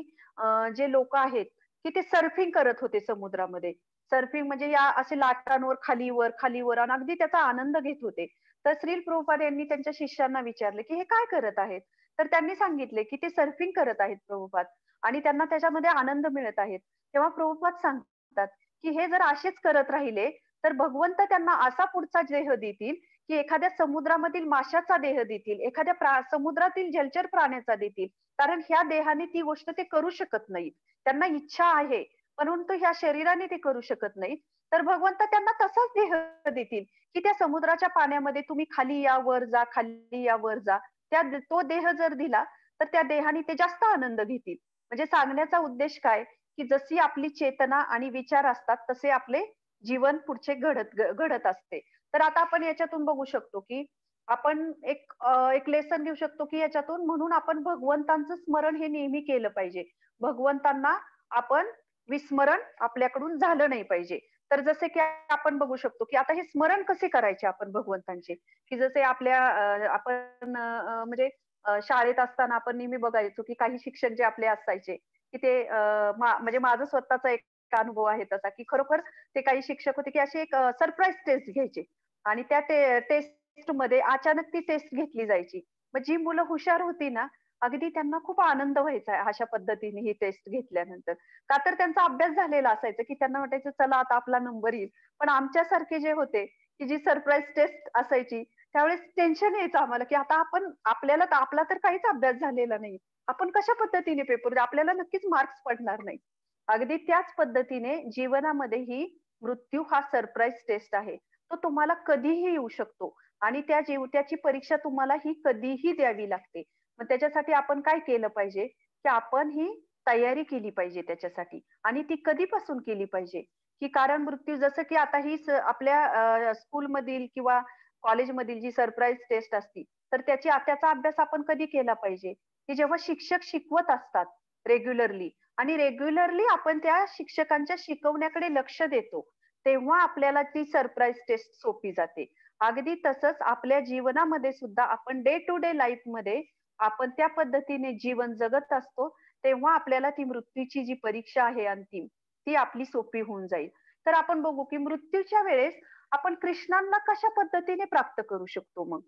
जे लोक आहेत की ते सर्फिंग करत होते समुद्रामध्ये. सर्फिंग म्हणजे या असे लाटांवर खालीवर खालीवर आणि अगदी त्याचा आनंद घेत होते. तर श्रील प्रभुपाद यांनी त्यांच्या शिष्यांना विचारले की हे काय करत आहेत? तर त्यांनी सांगितले की ते सर्फिंग करत आहेत प्रभुपाद आणि त्यांना त्याच्यामध्ये आनंद मिळत आहेत. तेव्हा प्रभुपाद सांगतात की हे जर असेच करत राहिले तर भगवंत त्यांना असा पुढचा देह देतील की एखाद्या समुद्रामधील माशाचा देह देतील, एखाद्या समुद्रातील जलचर प्राण्याचा देतील. कारण ह्या देहाने ती गोष्ट ते करू शकत नाहीत. त्यांना इच्छा आहे, परंतु ह्या शरीराने ते करू शकत नाहीत. तर भगवंत त्यांना तसाच देह देतील की त्या समुद्राच्या पाण्यामध्ये तुम्ही खाली या, वर जा, खाली या, वर जा. तो देह जर दिला तर त्या देहाने ते जास्त आनंद घेतील. म्हणजे सांगण्याचा उद्देश काय, की जशी आपली चेतना आणि विचार असतात तसे आपले जीवन पुढचे घडत असते. तर आता आपण याच्यातून बघू शकतो, की आपण एक लेसन घेऊ शकतो, की याच्यातून म्हणून आपण भगवंतांचं स्मरण हे नेहमी केलं पाहिजे. भगवंतांना आपण विस्मरण आपल्याकडून झालं नाही पाहिजे. तर जसे की आपण बघू शकतो, की आता हे स्मरण कसे करायचे आपण भगवंतांचे, की जसे आपण म्हणजे शाळेत असताना आपण नेहमी बघायचो, की काही शिक्षक जे आपले असायचे, की ते म्हणजे माझा स्वतःचा एक अनुभव आहे तसा, की खरोखर ते काही शिक्षक होते, की अशी एक सरप्राईज टेस्ट घ्यायचे आणि त्या टेस्टमध्ये अचानक ती टेस्ट घेतली जायची. मग जी मुलं हुशार होती ना, अगदी त्यांना खूप आनंद व्हायचा अशा पद्धतीने ही टेस्ट घेतल्यानंतर. का तर त्यांचा अभ्यास झालेला असायचा, की त्यांना वाटायचं चला आता आपला नंबर येईल. पण आमच्यासारखे जे होते, की जी सरप्राईज टेस्ट असायची, त्यावेळेस टेन्शन यायचं आम्हाला, की आता आपला तर काहीच अभ्यास झालेला नाही. आपण कशा पद्धतीने पेपर देऊ? आपल्याला नक्कीच मार्क्स पडणार नाही. अगदी त्याच पद्धतीने जीवनामध्ये ही मृत्यू हा सरप्राईज टेस्ट आहे. तो तुम्हाला कधीही येऊ शकतो आणि त्याची परीक्षा तुम्हाला ही कधीही द्यावी लागते. मग त्याच्यासाठी आपण काय केलं पाहिजे, की आपण ही तयारी केली पाहिजे त्याच्यासाठी आणि ती कधीपासून केली पाहिजे, की कारण मृत्यू जसं की आता आपल्या स्कूलमधील किंवा कॉलेजमधील जी सरप्राईज टेस्ट असती, तर त्याचा अभ्यास आपण कधी केला पाहिजे, की जेव्हा शिक्षक शिकवत असतात रेग्युलरली आणि रेग्युलरली आपण त्या शिक्षकांच्या शिकवण्याकडे लक्ष देतो, तेव्हा आपल्याला ती सरप्राईज टेस्ट सोपी जाते. अगदी तसंच आपल्या जीवनामध्ये सुद्धा आपण डे टू डे लाईफमध्ये आपण त्या पद्धतीने जीवन जगत असतो, तेव्हा आपल्याला ती मृत्यूची जी परीक्षा आहे अंतिम, ती आपली सोपी होऊन जाईल. तर आपण बघू की मृत्यूच्या वेळेस आपण कृष्णांना कशा पद्धतीने प्राप्त करू शकतो मग?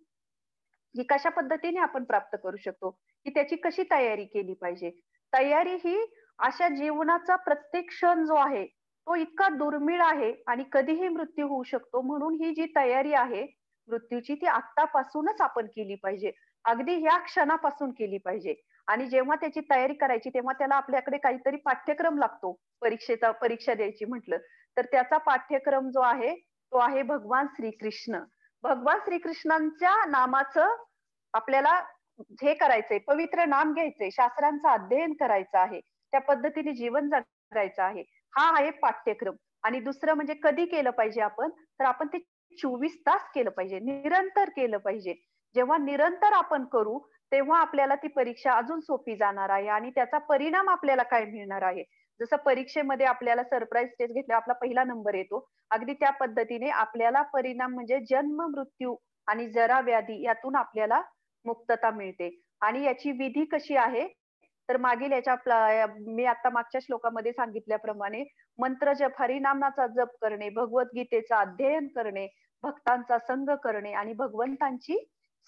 की कशा पद्धतीने आपण प्राप्त करू शकतो, की त्याची कशी तयारी केली पाहिजे. तयारी ही अशा जीवनाचा प्रत्येक क्षण जो आहे, तो इतका दुर्मिळ आहे आणि कधीही मृत्यू होऊ शकतो. म्हणून ही जी तयारी आहे मृत्यूची, ती आत्तापासूनच आपण केली पाहिजे. अगदी ह्या क्षणापासून केली पाहिजे. आणि जेव्हा त्याची तयारी करायची, तेव्हा त्याला आपल्याकडे काहीतरी पाठ्यक्रम लागतो. परीक्षा द्यायची म्हटलं, तर त्याचा पाठ्यक्रम जो आहे, तो आहे भगवान श्रीकृष्ण. भगवान श्रीकृष्णांच्या नामाचं आपल्याला हे करायचंय, पवित्र नाम घ्यायचंय, शास्त्रांचं अध्ययन करायचं आहे. त्या पद्धतीने जीवन जगायचं आहे. हा आहे पाठ्यक्रम. आणि दुसरं म्हणजे कधी केलं पाहिजे आपण? तर आपण ते 24 तास केलं पाहिजे, निरंतर केलं पाहिजे. जेव्हा निरंतर आपण करू, तेव्हा आपल्याला ती परीक्षा अजून सोपी जाणार आहे आणि त्याचा परिणाम आपल्याला काय मिळणार आहे. जसं परीक्षेमध्ये आपल्याला सरप्राईज टेस्ट घेतल्यावर आपला पहिला नंबर येतो. अगदी त्या पद्धतीने आपल्याला परिणाम म्हणजे जन्म, मृत्यू आणि जरा व्याधी यातून आपल्याला मुक्तता मिळते. आणि याची विधी कशी आहे? तर मी आता मागच्या श्लोकामध्ये सांगितल्याप्रमाणे मंत्र जप, हरिनामाचा जप करणे, भगवद्गीतेचं अध्ययन करणे, भक्तांचा संग करणे आणि भगवंतांची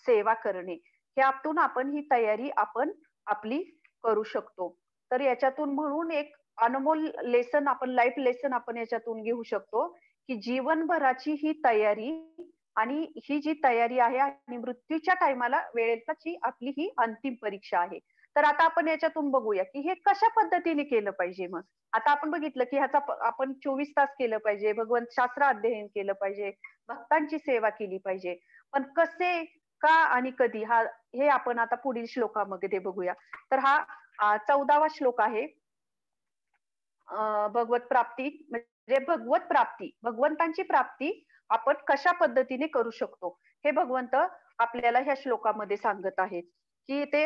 सेवा करणे. ह्यातून आपण ही तयारी आपण आपली करू शकतो. तर याच्यातून म्हणून एक अनमोल लेसन आपण लाईफ लेसन आपण याच्यातून घेऊ शकतो, की जीवनभराची ही तयारी आणि ही जी तयारी आहे आणि मृत्यूच्या टाईमाला वेळेची आपली ही अंतिम परीक्षा आहे. तर आता आपण याच्यातून बघूया, की हे कशा पद्धतीने केलं पाहिजे मग? आता आपण बघितलं, की ह्याचा आपण 24 तास केलं पाहिजे, भगवंत शास्त्र अध्ययन केलं पाहिजे, भक्तांची सेवा केली पाहिजे. पण कसे, का आणि कधी हे आपण आता पुढील श्लोकामध्ये बघूया. तर हा 14वा श्लोक आहे. भगवत प्राप्ती म्हणजे भगवत प्राप्ती, भगवंतांची प्राप्ती आपण कशा पद्धतीने करू शकतो, हे भगवंत आपल्याला ह्या श्लोकामध्ये सांगत आहेत, की ते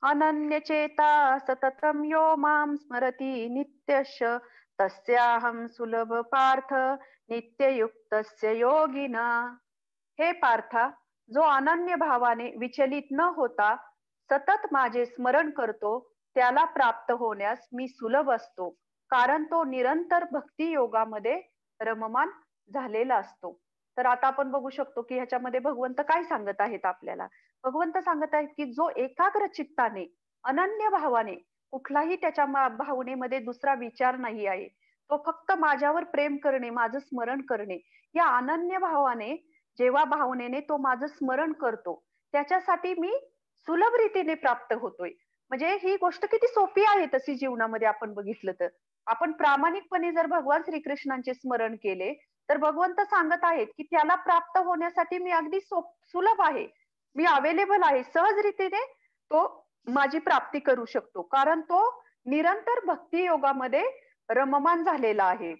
अनन्यचेता सततं यो मां स्मरति नित्यश तस्याहं सुलभ पार्थ नित्ययुक्तस्य योगिना. हे पार्था, जो अनन्य भावाने विचलित न होता सतत माझे स्मरण करतो, त्याला प्राप्त होण्यास मी सुलभ असतो, कारण तो निरंतर भक्ती योगामध्ये रममान झालेला असतो. तर आता आपण बघू शकतो, की ह्याच्यामध्ये भगवंत काय सांगत आहेत आपल्याला. भगवंत सांगत आहेत, की जो एकाग्र चित्ताने, अनन्य भावाने, कुठलाही त्याच्या भावनेमध्ये दुसरा विचार नाही आहे. तो फक्त माझ्यावर प्रेम करणे, माझं स्मरण करणे, या अनन्य भावाने जेव्हा भावनेने तो माझं स्मरण करतो, त्याच्यासाठी मी सुलभ रीतीने प्राप्त होतोय. म्हणजे ही गोष्ट किती सोपी आहे तशी जीवनामध्ये आपण बघितलं तर. आपण प्रामाणिकपणे जर भगवान श्रीकृष्णांचे स्मरण केले, तर भगवंत सांगत आहेत, की त्याला प्राप्त होण्यासाठी मी अगदी सुलभ आहे. मी अवेलेबल आहे. सहज रीतीने तो माझी प्राप्ती करू शकतो. कारण तो निरंतर भक्ती योगामध्ये रममान झालेला आहे.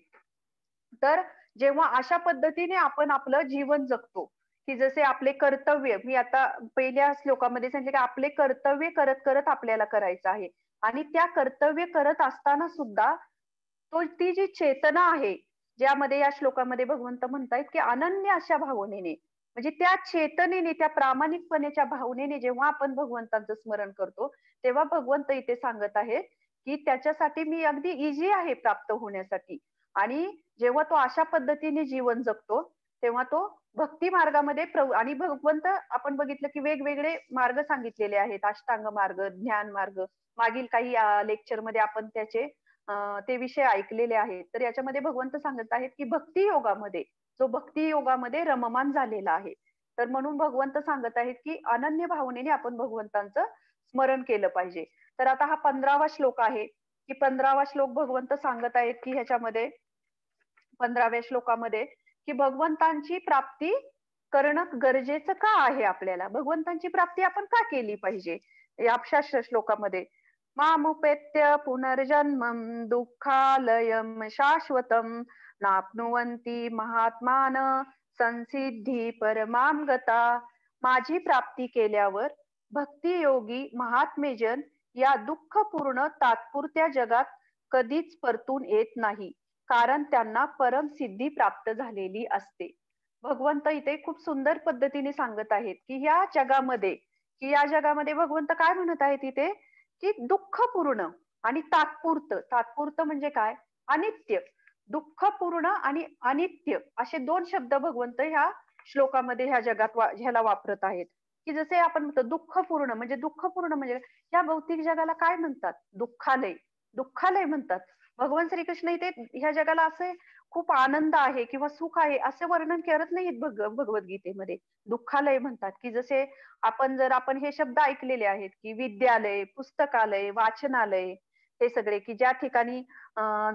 तर जेव्हा अशा पद्धतीने आपण आपलं जीवन जगतो, की जसे आपले कर्तव्य मी आता पहिल्या श्लोकामध्ये सांगितले, की आपले कर्तव्य करत करत आपल्याला करायचं आहे आणि त्या कर्तव्य करत असताना सुद्धा ती जी चेतना आहे, ज्यामध्ये या श्लोकामध्ये भगवंत म्हणतायत, की अनन्य अशा भावनेने म्हणजे त्या चेतनेने, त्या प्रामाणिकपणेच्या भावनेने जेव्हा आपण भगवंताचं स्मरण करतो, तेव्हा भगवंत इथे सांगत आहेत, की त्याच्यासाठी मी अगदी ईझी आहे प्राप्त होण्यासाठी. आणि जेव्हा तो अशा पद्धतीने जीवन जगतो, तेव्हा तो भक्ती मार्गामध्ये आणि भगवंत आपण बघितलं, की वेगवेगळे मार्ग सांगितलेले आहेत. अष्टांग मार्ग, ज्ञान मार्ग. मागील काही लेक्चरमध्ये आपण त्याचे ते विषय ऐकलेले आहेत. तर याच्यामध्ये भगवंत सांगत आहेत, की भक्ती योगामध्ये, जो भक्ती योगामध्ये रममान झालेला आहे. तर म्हणून भगवंत सांगत आहेत, की अनन्य भावनेने आपण भगवंतांचं स्मरण केलं पाहिजे. तर आता हा 15वा श्लोक आहे, की 15वा श्लोक भगवंत सांगत आहेत, की ह्याच्यामध्ये 15व्या श्लोकामध्ये, की भगवंतांची प्राप्ती करणं गरजेचं का आहे आपल्याला? भगवंतांची प्राप्ती आपण का केली पाहिजे? या 6 श्लोकामध्ये मामुपेत्य पुनर्जन्मं दुःखालयं शाश्वतं नाप्नुवन्ति महात्मान संसिद्धी परमां गता. माझी प्राप्ती केल्यावर भक्ती योगी महात्मेजन या दुःखपूर्ण तात्पुरत्या जगात कधीच परतून येत नाही, कारण त्यांना परमसिद्धी प्राप्त झालेली असते. भगवंत इथे खूप सुंदर पद्धतीने सांगत आहेत, की या जगामध्ये भगवंत काय म्हणत आहेत इथे, की दुःखपूर्ण आणि तात्पुरतं. तात्पुरतं म्हणजे काय? अनित्य. दुःखपूर्ण आणि अनित्य असे 2 शब्द भगवंत ह्या श्लोकामध्ये ह्या जगात ह्याला वापरत आहेत. की जसे आपण म्हणतो दुःखपूर्ण म्हणजे या भौतिक जगाला काय म्हणतात? दुःखालय. दुःखालय म्हणतात. भगवान श्रीकृष्ण इथे ह्या जगाला असे खूप आनंद आहे किंवा सुख आहे असे वर्णन करत नाहीत भगवद्गीतेमध्ये. दुःखालय म्हणतात, की जसे आपण हे शब्द ऐकलेले आहेत, की विद्यालय, पुस्तकालय, वाचनालय हे सगळे, की ज्या ठिकाणी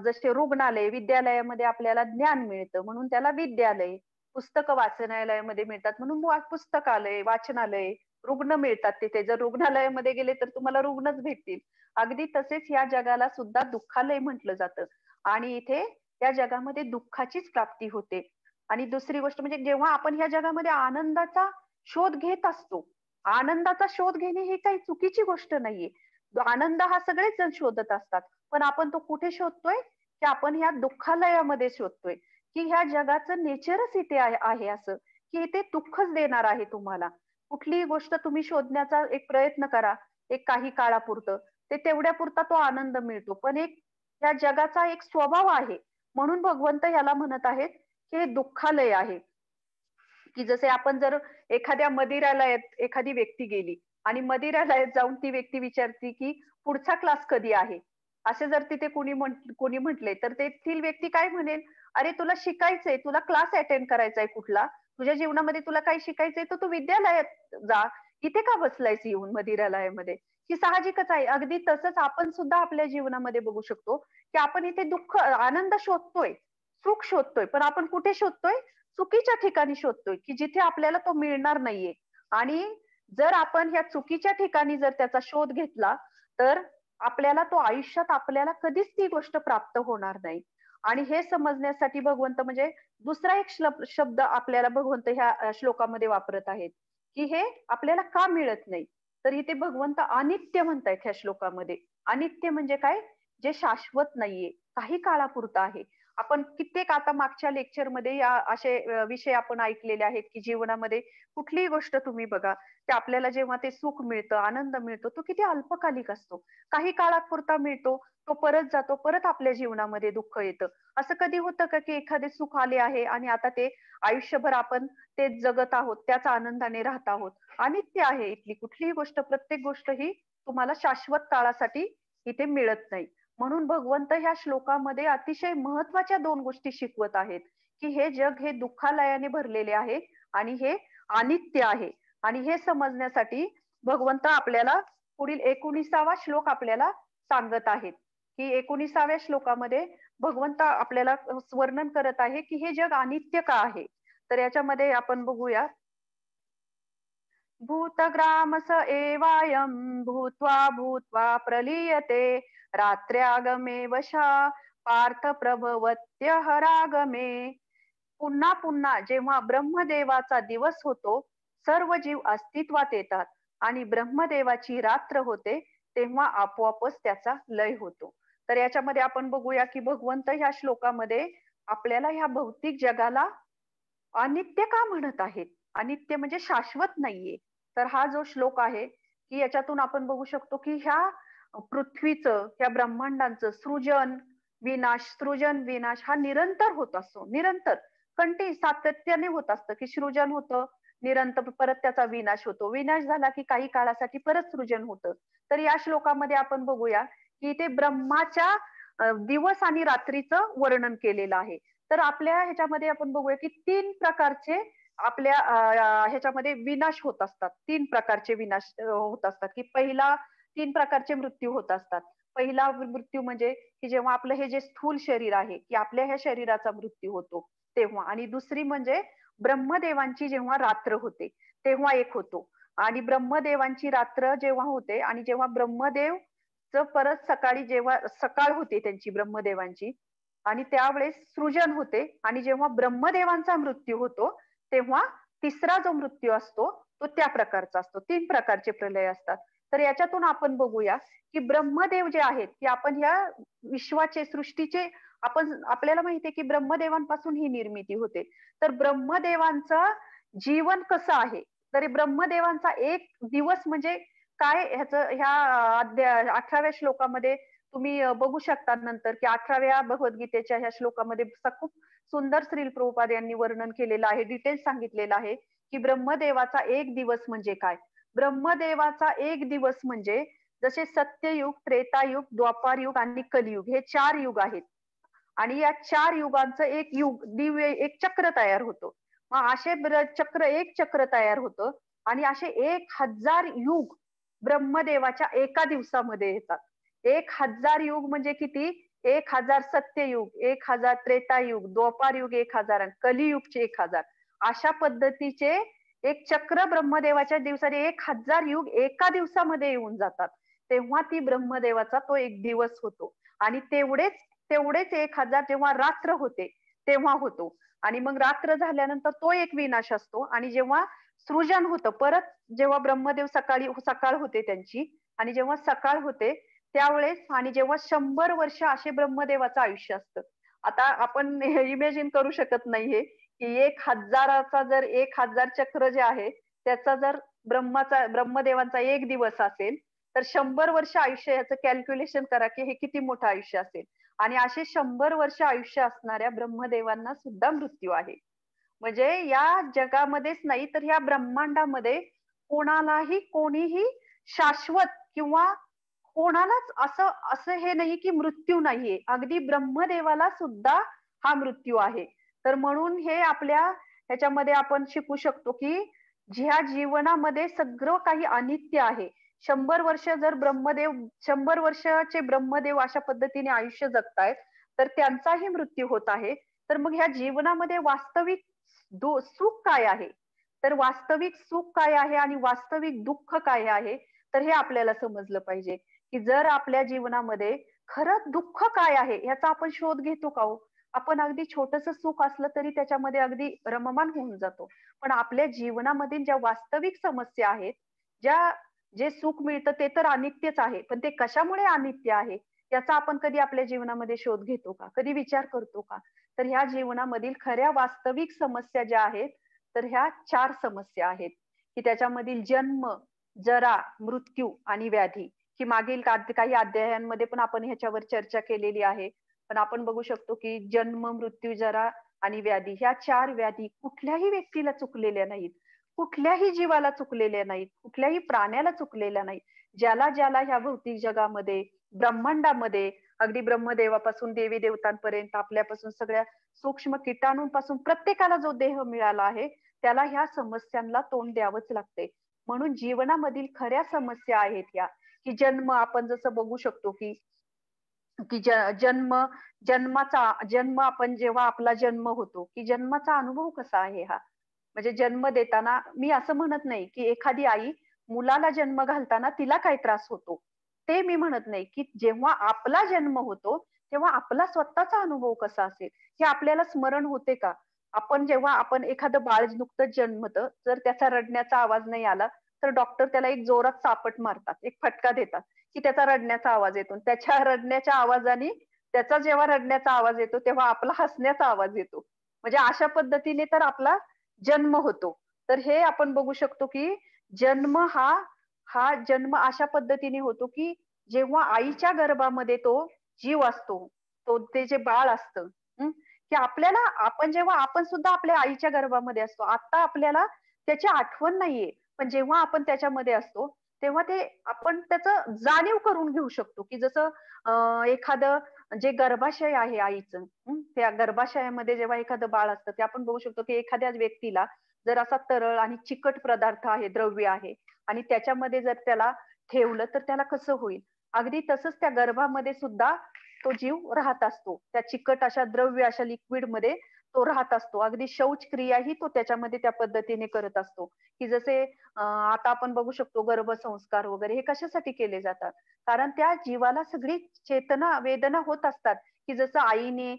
जसे रुग्णालय, विद्यालयामध्ये आपल्याला ज्ञान मिळतं म्हणून त्याला विद्यालय. पुस्तकं वाचनालयामध्ये मिळतात म्हणून पुस्तकालय, वाचनालय. रुग्ण मिळतात तिथे. जर रुग्णालयामध्ये गेले तर तुम्हाला रुग्णच भेटतील. अगदी तसेच या जगाला सुद्धा दुःखालय म्हटलं जातं. आणि इथे या जगामध्ये दुःखाचीच प्राप्ती होते. आणि दुसरी गोष्ट म्हणजे जेव्हा आपण ह्या जगामध्ये आनंदाचा शोध घेत असतो. आनंदाचा शोध घेणे ही काही चुकीची गोष्ट नाहीये. आनंद हा सगळेच जण शोधत असतात. पण आपण तो कुठे शोधतोय? की आपण ह्या दुःखालयामध्ये शोधतोय. की ह्या जगाचं नेचरच इथे आहे असं, की इथे दुःखच देणार आहे तुम्हाला. कुठलीही गोष्ट तुम्ही शोधण्याचा एक प्रयत्न करा. एक काही काळापुरतं. ते तेवढ्यापुरता तो आनंद मिळतो. पण या जगाचा एक स्वभाव आहे. म्हणून भगवंत याला म्हणत आहेत, की हे दुःखालय आहे. की जसे आपण जर एखाद्या मदिरालयात एखादी व्यक्ती गेली आणि मदिरालयात जाऊन ती व्यक्ती विचारते की पुढचा क्लास कधी आहे? असे जर तिथे कोणी म्हटले, तर तेथील व्यक्ती काय म्हणेल, "अरे तुला शिकायचंय, तुला क्लास अटेंड करायचा आहे कुठला? तुझ्या जीवनामध्ये तुला काय शिकायचंय तर तू विद्यालयात जा. इथे का बसलायस येऊन मदिरालयामध्ये?" ही साहजिकच आहे. अगदी तसंच आपण सुद्धा आपल्या जीवनामध्ये बघू शकतो, की आपण इथे दुःख, आनंद शोधतोय, सुख शोधतोय, पण आपण कुठे शोधतोय? चुकीच्या ठिकाणी शोधतोय, की जिथे आपल्याला तो मिळणार नाहीये. आणि जर आपण ह्या चुकीच्या ठिकाणी जर त्याचा शोध घेतला, तर आपल्याला कधीच ती गोष्ट प्राप्त होणार नाही. आणि हे समजण्यासाठी भगवंत म्हणजे दुसरा एक शब्द आपल्याला भगवंत ह्या श्लोकामध्ये वापरत आहेत, की हे आपल्याला का मिळत नाही? तर इथे भगवंत अनित्य म्हणतायत ह्या श्लोकामध्ये. अनित्य म्हणजे काय? जे शाश्वत नाहीये, काही काळापुरतं आहे. आपण कित्येक आता मागच्या लेक्चरमध्ये या असे विषय आपण ऐकलेले आहेत, की जीवनामध्ये कुठलीही गोष्ट तुम्ही बघा, की आपल्याला जेव्हा ते सुख मिळतं, आनंद मिळतो, तो किती अल्पकालिक असतो. काही काळापुरता मिळतो, तो परत जातो, परत आपल्या जीवनामध्ये दुःख येतं. असं कधी होतं का, की एखादे सुख आले आहे आणि आता ते आयुष्यभर आपण तेच जगत आहोत, त्याच आनंदाने राहत आहोत. अनित्य आहे इथली कुठलीही गोष्ट, प्रत्येक गोष्ट ही तुम्हाला शाश्वत काळासाठी इथे मिळत नाही. म्हणून भगवंत ह्या श्लोकामध्ये अतिशय महत्त्वाच्या 2 गोष्टी शिकवत आहेत, की हे जग हे दुःखालयाने भरलेले आहे आणि हे अनित्य आहे. आणि हे समजण्यासाठी भगवंत आपल्याला पुढील 19वा श्लोक आपल्याला सांगत आहेत, की 19व्या श्लोकामध्ये भगवंत आपल्याला वर्णन करत आहे, की हे जग अनित्य का आहे? तर याच्यामध्ये आपण बघूया, भूतग्राम स एवायं भूत्वा भूत्वा प्रलीयते रात्र्यागमे वशा पार्थ प्रभवत्यहरागमे. पुन्हा पुन्हा जेव्हा ब्रह्मदेवाचा दिवस होतो, सर्व जीव अस्तित्वात येतात आणि ब्रह्मदेवाची रात्र होते, तेव्हा आपोआपच त्याचा लय होतो. तर याच्यामध्ये आपण बघूया, की भगवंत ह्या श्लोकामध्ये आपल्याला ह्या भौतिक जगाला अनित्य का म्हणत आहेत? अनित्य म्हणजे शाश्वत नाहीये. तर हा जो श्लोक आहे, की याच्यातून आपण बघू शकतो, की ह्या पृथ्वीचं, ह्या ब्रह्मांडाचं सृजन, विनाश हा निरंतर होत असतो. निरंतर, सातत्याने होत असतं, की सृजन होतं, निरंतर परत त्याचा विनाश होतो. विनाश झाला, की काही काळासाठी परत सृजन होतं. तर या श्लोकामध्ये आपण बघूया, की इथे ब्रह्माच्या दिवस आणि रात्रीचं वर्णन केलेलं आहे. तर आपल्या ह्याच्यामध्ये आपण बघूया, की 3 प्रकारचे आपल्या ह्याच्यामध्ये विनाश होत असतात. 3 प्रकारचे विनाश होत असतात, की पहिला 3 प्रकारचे मृत्यू होत असतात. पहिला मृत्यू म्हणजे, की जेव्हा आपलं हे जे स्थूल शरीर आहे, की आपल्या ह्या शरीराचा मृत्यू होतो तेव्हा. आणि दुसरी म्हणजे ब्रह्मदेवांची जेव्हा रात्र होते, तेव्हा एक होतो. आणि ब्रह्मदेवांची रात्र जेव्हा होते आणि जेव्हा ब्रह्मदेवचं परत सकाळी जेव्हा सकाळ होते त्यांची ब्रह्मदेवांची आणि त्यावेळेस सृजन होते आणि जेव्हा ब्रह्मदेवांचा मृत्यू होतो, तेव्हा तिसरा जो मृत्यू असतो, तो त्या प्रकारचा असतो. 3 प्रकारचे प्रलय असतात. तर याच्यातून आपण बघूया, की ब्रह्मदेव जे आहेत, की आपण ह्या विश्वाचे, सृष्टीचे आपल्याला माहिती आहे, की ब्रह्मदेवांपासून ही निर्मिती होते. तर ब्रह्मदेवांचं जीवन कसं आहे? तर ब्रह्मदेवांचा एक दिवस म्हणजे काय ह्याचं ह्या 18व्या श्लोकामध्ये तुम्ही बघू शकता नंतर, की 18व्या भगवद्गीतेच्या ह्या श्लोकामध्ये खूप सुंदर श्रील प्रभुपाद यांनी वर्णन केलेलं आहे, डिटेल्स सांगितलेलं आहे, की ब्रह्मदेवाचा एक दिवस म्हणजे काय? ब्रह्मदेवाचा एक दिवस म्हणजे जसे सत्ययुग, त्रेतायुग, द्वापारयुग आणि कलियुग हे 4 युग आहेत. आणि या 4 युगांचं एक युग, दिव्य एक चक्र तयार होतं. मग असे एक चक्र तयार होतं आणि असे 1000 युग ब्रह्मदेवाच्या एका दिवसामध्ये येतात. 1000 युग म्हणजे किती? 1000 सत्ययुग, 1000 त्रेतायुग, द्वापारयुग 1000 आणि कलियुगचे 1000. अशा पद्धतीचे एक चक्र ब्रह्मदेवाच्या दिवसाने 1000 युग एका दिवसामध्ये येऊन जातात. तेव्हा ती ब्रह्मदेवाचा तो एक दिवस होतो. आणि तेवढेच 1000 जेव्हा रात्र होते, तेव्हा होतो. आणि मग रात्र झाल्यानंतर तो एक विनाश असतो आणि जेव्हा सृजन होतं, परत जेव्हा ब्रह्मदेव सकाळ होते त्यांची आणि जेव्हा सकाळ होते, त्यावेळेस आणि जेव्हा 100 वर्ष असे ब्रह्मदेवाचं आयुष्य असतं. आता आपण इमॅजिन करू शकत नाहीये, की 1000चा जर 1000 चक्र जे आहे, त्याचा जर ब्रह्मदेवांचा एक दिवस असेल, तर 100 वर्ष आयुष्य याचं कॅल्क्युलेशन करा, की हे किती मोठं आयुष्य असेल. आणि असे 100 वर्ष आयुष्य असणाऱ्या ब्रह्मदेवांना सुद्धा मृत्यू आहे. म्हणजे या जगामध्येच नाही तर या ब्रह्मांडामध्ये कोणीही शाश्वत किंवा कोणालाच असं असं हे नाही की मृत्यू नाहीये. अगदी ब्रह्मदेवाला सुद्धा हा मृत्यू आहे. तर म्हणून हे आपल्या ह्याच्यामध्ये आपण शिकू शकतो की ज्या जीवनामध्ये सगळं काही अनित्य आहे. 100 वर्ष जर 100 वर्षाचे ब्रह्मदेव अशा पद्धतीने आयुष्य जगतायत, तर त्यांचाही मृत्यू होत आहे. तर मग ह्या जीवनामध्ये वास्तविक सुख काय आहे? तर वास्तविक सुख काय आहे आणि वास्तविक दुःख काय आहे? तर हे आपल्याला समजलं पाहिजे, की जर आपल्या जीवनामध्ये खरंच दुःख काय आहे याचा आपण शोध घेतो का हो? आपण अगदी छोटंसं सुख असलं तरी त्याच्यामध्ये अगदी रममाण होऊन जातो. पण आपल्या जीवनामधील ज्या वास्तविक समस्या आहेत, ज्या जे सुख मिळतं ते तर अनित्यच आहे. पण ते कशामुळे अनित्य आहे? याचा आपण कधी आपल्या जीवनामध्ये शोध घेतो का? कधी विचार करतो का? तर ह्या जीवनामधील खऱ्या वास्तविक समस्या ज्या आहेत, तर ह्या 4 समस्या आहेत, की त्याच्यामधील जन्म, जरा, मृत्यू आणि व्याधी. ही मागील काही अध्यायांमध्ये पण आपण ह्याच्यावर चर्चा केलेली आहे. पण आपण बघू शकतो, की जन्म, मृत्यू, जरा आणि व्याधी ह्या 4 व्याधी कुठल्याही व्यक्तीला चुकलेल्या नाहीत. कुठल्याही जीवाला चुकलेल्या नाहीत. कुठल्याही प्राण्याला चुकलेल्या नाहीत. ज्याला ह्या भौतिक जगामध्ये, ब्रह्मांडामध्ये अगदी ब्रह्मदेवापासून देवी-देवतांपर्यंत आपल्यापासून सगळ्या सूक्ष्म कीटाणूंपासून प्रत्येकाला जो देह मिळाला आहे, त्याला ह्या समस्यांना तोंड द्यावंच लागतंय. म्हणून जीवनामधील खऱ्या समस्या आहेत ह्या, की जन्म आपण जसं बघू शकतो, की की ज जन्म जन्म आपण जेव्हा आपला जन्म होतो, की जन्माचा अनुभव कसा आहे हा? म्हणजे जन्म देताना मी असं म्हणत नाही, की एखादी आई मुलाला जन्म घालताना तिला काय त्रास होतो. ते मी म्हणत नाही, की जेव्हा आपला जन्म होतो, तेव्हा आपला स्वतःचा अनुभव कसा असेल, हे आपल्याला स्मरण होते का? जेव्हा आपण एखादं बाळ नुकतंच जन्मतं, जर त्याचा रडण्याचा आवाज नाही आला, तर डॉक्टर त्याला एक जोरात चापट मारतात, एक फटका देतात, की त्याचा रडण्याचा आवाज येतो. त्याच्या रडण्याच्या आवाजाने त्याचा जेव्हा रडण्याचा आवाज येतो, तेव्हा आपला हसण्याचा आवाज येतो. म्हणजे अशा पद्धतीने तर आपला जन्म होतो. तर हे आपण बघू शकतो, की जन्म हा हा जन्म अशा पद्धतीने होतो, की जेव्हा आईच्या गर्भामध्ये तो जीव असतो, ते जे बाळ असतं, हं, की आपण सुद्धा आपल्या आईच्या गर्भामध्ये असतो. आता आपल्याला त्याची आठवण नाहीये. पण जेव्हा आपण त्याच्यामध्ये असतो, तेव्हा ते आपण त्याचं जाणीव करून घेऊ शकतो, की जसं एखादं जे गर्भाशय आहे आईचं, त्या गर्भाशयामध्ये जेव्हा एखादं बाळ असतं, ते आपण बघू शकतो, की एखाद्या व्यक्तीला जर असा तरल आणि चिकट पदार्थ आहे, द्रव्य आहे आणि त्याच्यामध्ये जर त्याला ठेवलं, तर त्याला कसं होईल? अगदी तसंच त्या गर्भामध्ये सुद्धा तो जीव राहत असतो. त्या चिकट अशा द्रव्य अशा लिक्विडमध्ये तो राहत असतो. अगदी शौचक्रियाही तो त्याच्यामध्ये त्या पद्धतीने करत असतो, की जसे आता आपण बघू शकतो गर्भसंस्कार वगैरे हे कशासाठी केले जातात? कारण त्या जीवाला सगळी चेतना, वेदना होत असतात, की जसं आईने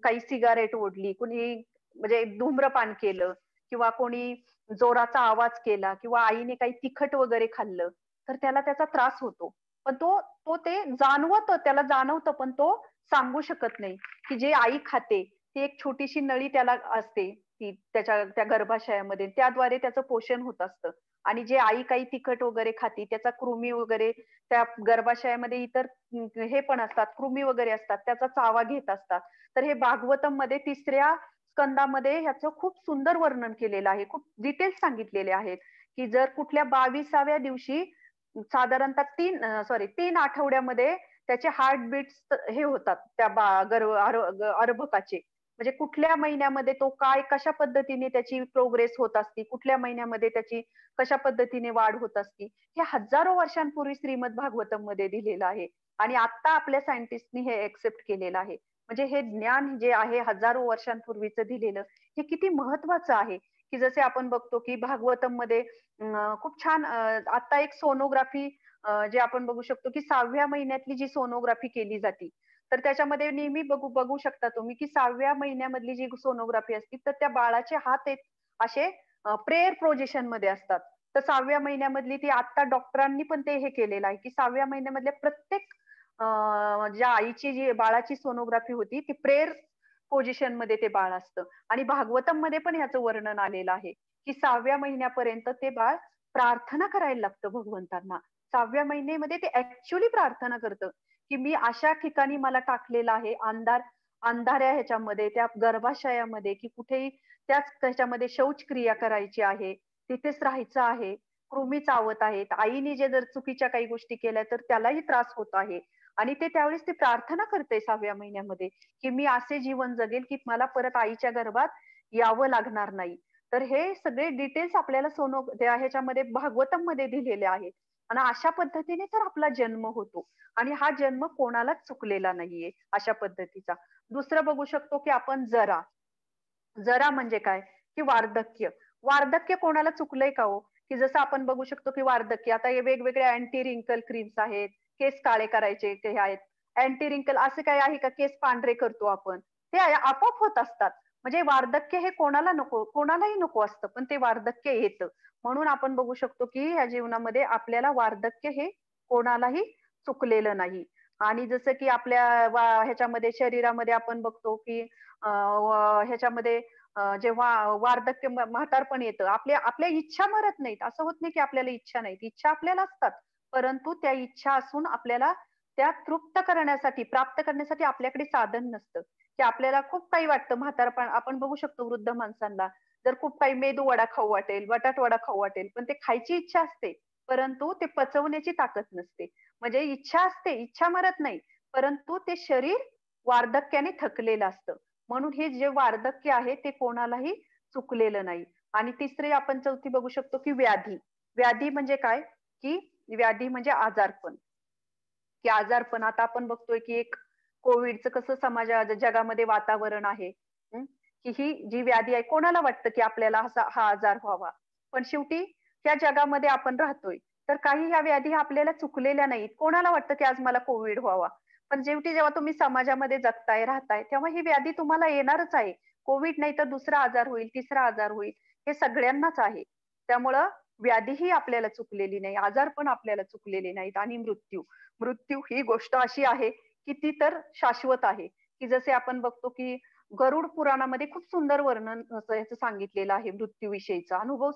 काही सिगारेट ओढली, कुणी म्हणजे धूम्रपान केलं किंवा कोणी जोराचा आवाज केला किंवा आईने काही तिखट वगैरे खाल्लं, तर त्याला त्याचा त्रास होतो. पण तो ते त्याला जाणवतं, पण तो सांगू शकत नाही, की जे आई खाते, ती एक छोटीशी नळी त्याला असते, ती त्या गर्भाशयामध्ये. त्याद्वारे त्याचं पोषण होत असतं आणि जे आई काही तिखट वगैरे खाते, त्याचा कृमी वगैरे त्या गर्भाशयामध्ये इतर हे पण असतात, कृमी वगैरे असतात, त्याचा चावा घेत असतात. तर हे भागवतममध्ये 3ऱ्या स्कंदामध्ये ह्याचं खूप सुंदर वर्णन केलेलं आहे. खूप डिटेल्स सांगितलेले आहेत, की जर कुठल्या 22व्या दिवशी साधारणतः 3 आठवड्यामध्ये त्याचे हार्ट बीट्स हे होतात त्या अर्भकाचे. म्हणजे कुठल्या महिन्यामध्ये तो कशा पद्धतीने त्याची प्रोग्रेस होत असते, कुठल्या महिन्यामध्ये त्याची कशा पद्धतीने वाढ होत असते, हे हजारो वर्षांपूर्वी श्रीमद भागवतममध्ये दिलेलं आहे आणि आता आपल्या सायंटिस्टनी हे एक्सेप्ट केलेलं आहे. म्हणजे हे ज्ञान जे आहे हजारो वर्षांपूर्वीचं दिलेलं, हे किती महत्वाचं आहे, की जसे आपण बघतो की भागवतममध्ये खूप छान आता एक सोनोग्राफी जे आपण बघू शकतो की 6व्या महिन्यातली जी सोनोग्राफी केली जाते, तर त्याच्यामध्ये नेहमी बघू बघू शकता तुम्ही की 6व्या महिन्यामधली जी सोनोग्राफी असते, तर त्या बाळाचे हात एक असे प्रेयर पोझिशनमध्ये असतात. तर 6व्या महिन्यामधली ती आता डॉक्टरांनी पण ते हे केलेलं आहे, की 6व्या महिन्यामधल्या प्रत्येक ज्या आईची जी बाळाची सोनोग्राफी होती, ती प्रेयर पोझिशनमध्ये ते बाळ असतं आणि भागवतममध्ये पण ह्याचं वर्णन आलेलं आहे, की 6व्या महिन्यापर्यंत ते बाळ प्रार्थना करायला लागतं भगवंतांना. 6व्या महिन्यामध्ये ते ॲक्चुअली प्रार्थना करतं, की मी अशा ठिकाणी मला टाकलेलं आहे, अंधाऱ्या ह्याच्यामध्ये, त्या गर्भाशयामध्ये, की कुठेही त्याच त्याच्यामध्ये शौचक्रिया करायची आहे, तिथेच राहायचं आहे. कृमी चावत आहेत. आईने जर चुकीच्या काही गोष्टी केल्या तर त्यालाही त्रास होत आहे. आणि ते त्यावेळेस ती प्रार्थना करते 6व्या महिन्यामध्ये, की मी असे जीवन जगेल, की मला परत आईच्या गर्भात यावं लागणार नाही. तर हे सगळे डिटेल्स आपल्याला त्या ह्याच्यामध्ये भागवतममध्ये दिलेले आहेत. आणि अशा पद्धतीने तर आपला जन्म होतो. आणि हा जन्म कोणालाच चुकलेला नाहीये अशा पद्धतीचा. दुसरं बघू शकतो, की आपण जरा. जरा म्हणजे काय? की वार्धक्य. वार्धक्य कोणाला चुकलंय का हो? की जसं आपण बघू शकतो, की वार्धक्य आता हे वेगवेगळे अँटी रिंकल क्रीम्स आहेत. केस काळे करायचे ते हे आहेत. अँटी रिंकल असं काही आहे का केस पांढरे करतो आपण. ते आपोआप होत असतात. म्हणजे वार्धक्य हे कोणाला नको कोणालाही नको असतं, पण ते वार्धक्य येतं. म्हणून आपण बघू शकतो, की ह्या जीवनामध्ये आपल्याला वार्धक्य हे कोणालाही चुकलेलं नाही. आणि जसं की आपल्या ह्याच्यामध्ये शरीरामध्ये आपण बघतो, की ह्याच्यामध्ये जेव्हा वार्धक्य म्हातारपण येतं, आपल्या आपल्या इच्छा मरत नाहीत. असं होत नाही की आपल्याला इच्छा नाहीत. इच्छा आपल्याला असतात. परंतु त्या इच्छा असून आपल्याला त्या तृप्त करण्यासाठी, प्राप्त करण्यासाठी आपल्याकडे साधन नसतं. की आपल्याला खूप काही वाटतं म्हातारपण आपण बघू शकतो वृद्ध माणसांना. जर खूप काही मेदू वडा खाऊ वाटेल, बटाटवडा खाऊ वाटेल, पण ते खायची इच्छा असते. परंतु ते पचवण्याची ताकद नसते. म्हणजे इच्छा असते, इच्छा मरत नाही. परंतु ते शरीर वार्धक्याने थकलेलं असतं. म्हणून हे जे वार्धक्य आहे ते कोणालाही चुकलेलं नाही. आणि तिसरी आपण चौथी बघू शकतो की व्याधी. व्याधी म्हणजे काय? की व्याधी म्हणजे आजारपण. की आजारपण आता आपण बघतोय की एक कोविडचं कसं जगामध्ये वातावरण आहे. हं, की ही जी व्याधी आहे कोणाला वाटतं की आपल्याला हा आजार व्हावा. पण शेवटी त्या जगामध्ये आपण राहतोय. तर काही ह्या व्याधी आपल्याला चुकलेल्या नाहीत. कोणाला वाटतं की आज मला कोविड व्हावा. पण शेवटी जेव्हा तुम्ही समाजामध्ये जगताय, राहताय, तेव्हा ही व्याधी तुम्हाला येणारच आहे. कोविड नाही तर दुसरा आजार होईल, तिसरा आजार होईल. हे सगळ्यांनाच आहे. त्यामुळं व्याधीही आपल्याला चुकलेली नाही, आजारपण आपल्याला चुकलेले नाहीत आणि मृत्यू. मृत्यू ही गोष्ट अशी आहे, की ती तर शाश्वत आहे, की जसे आपण बघतो, की गरुड पुराणामध्ये खूप सुंदर वर्णन असं याचं सांगितलेलं आहे मृत्यूविषयीचा अनुभव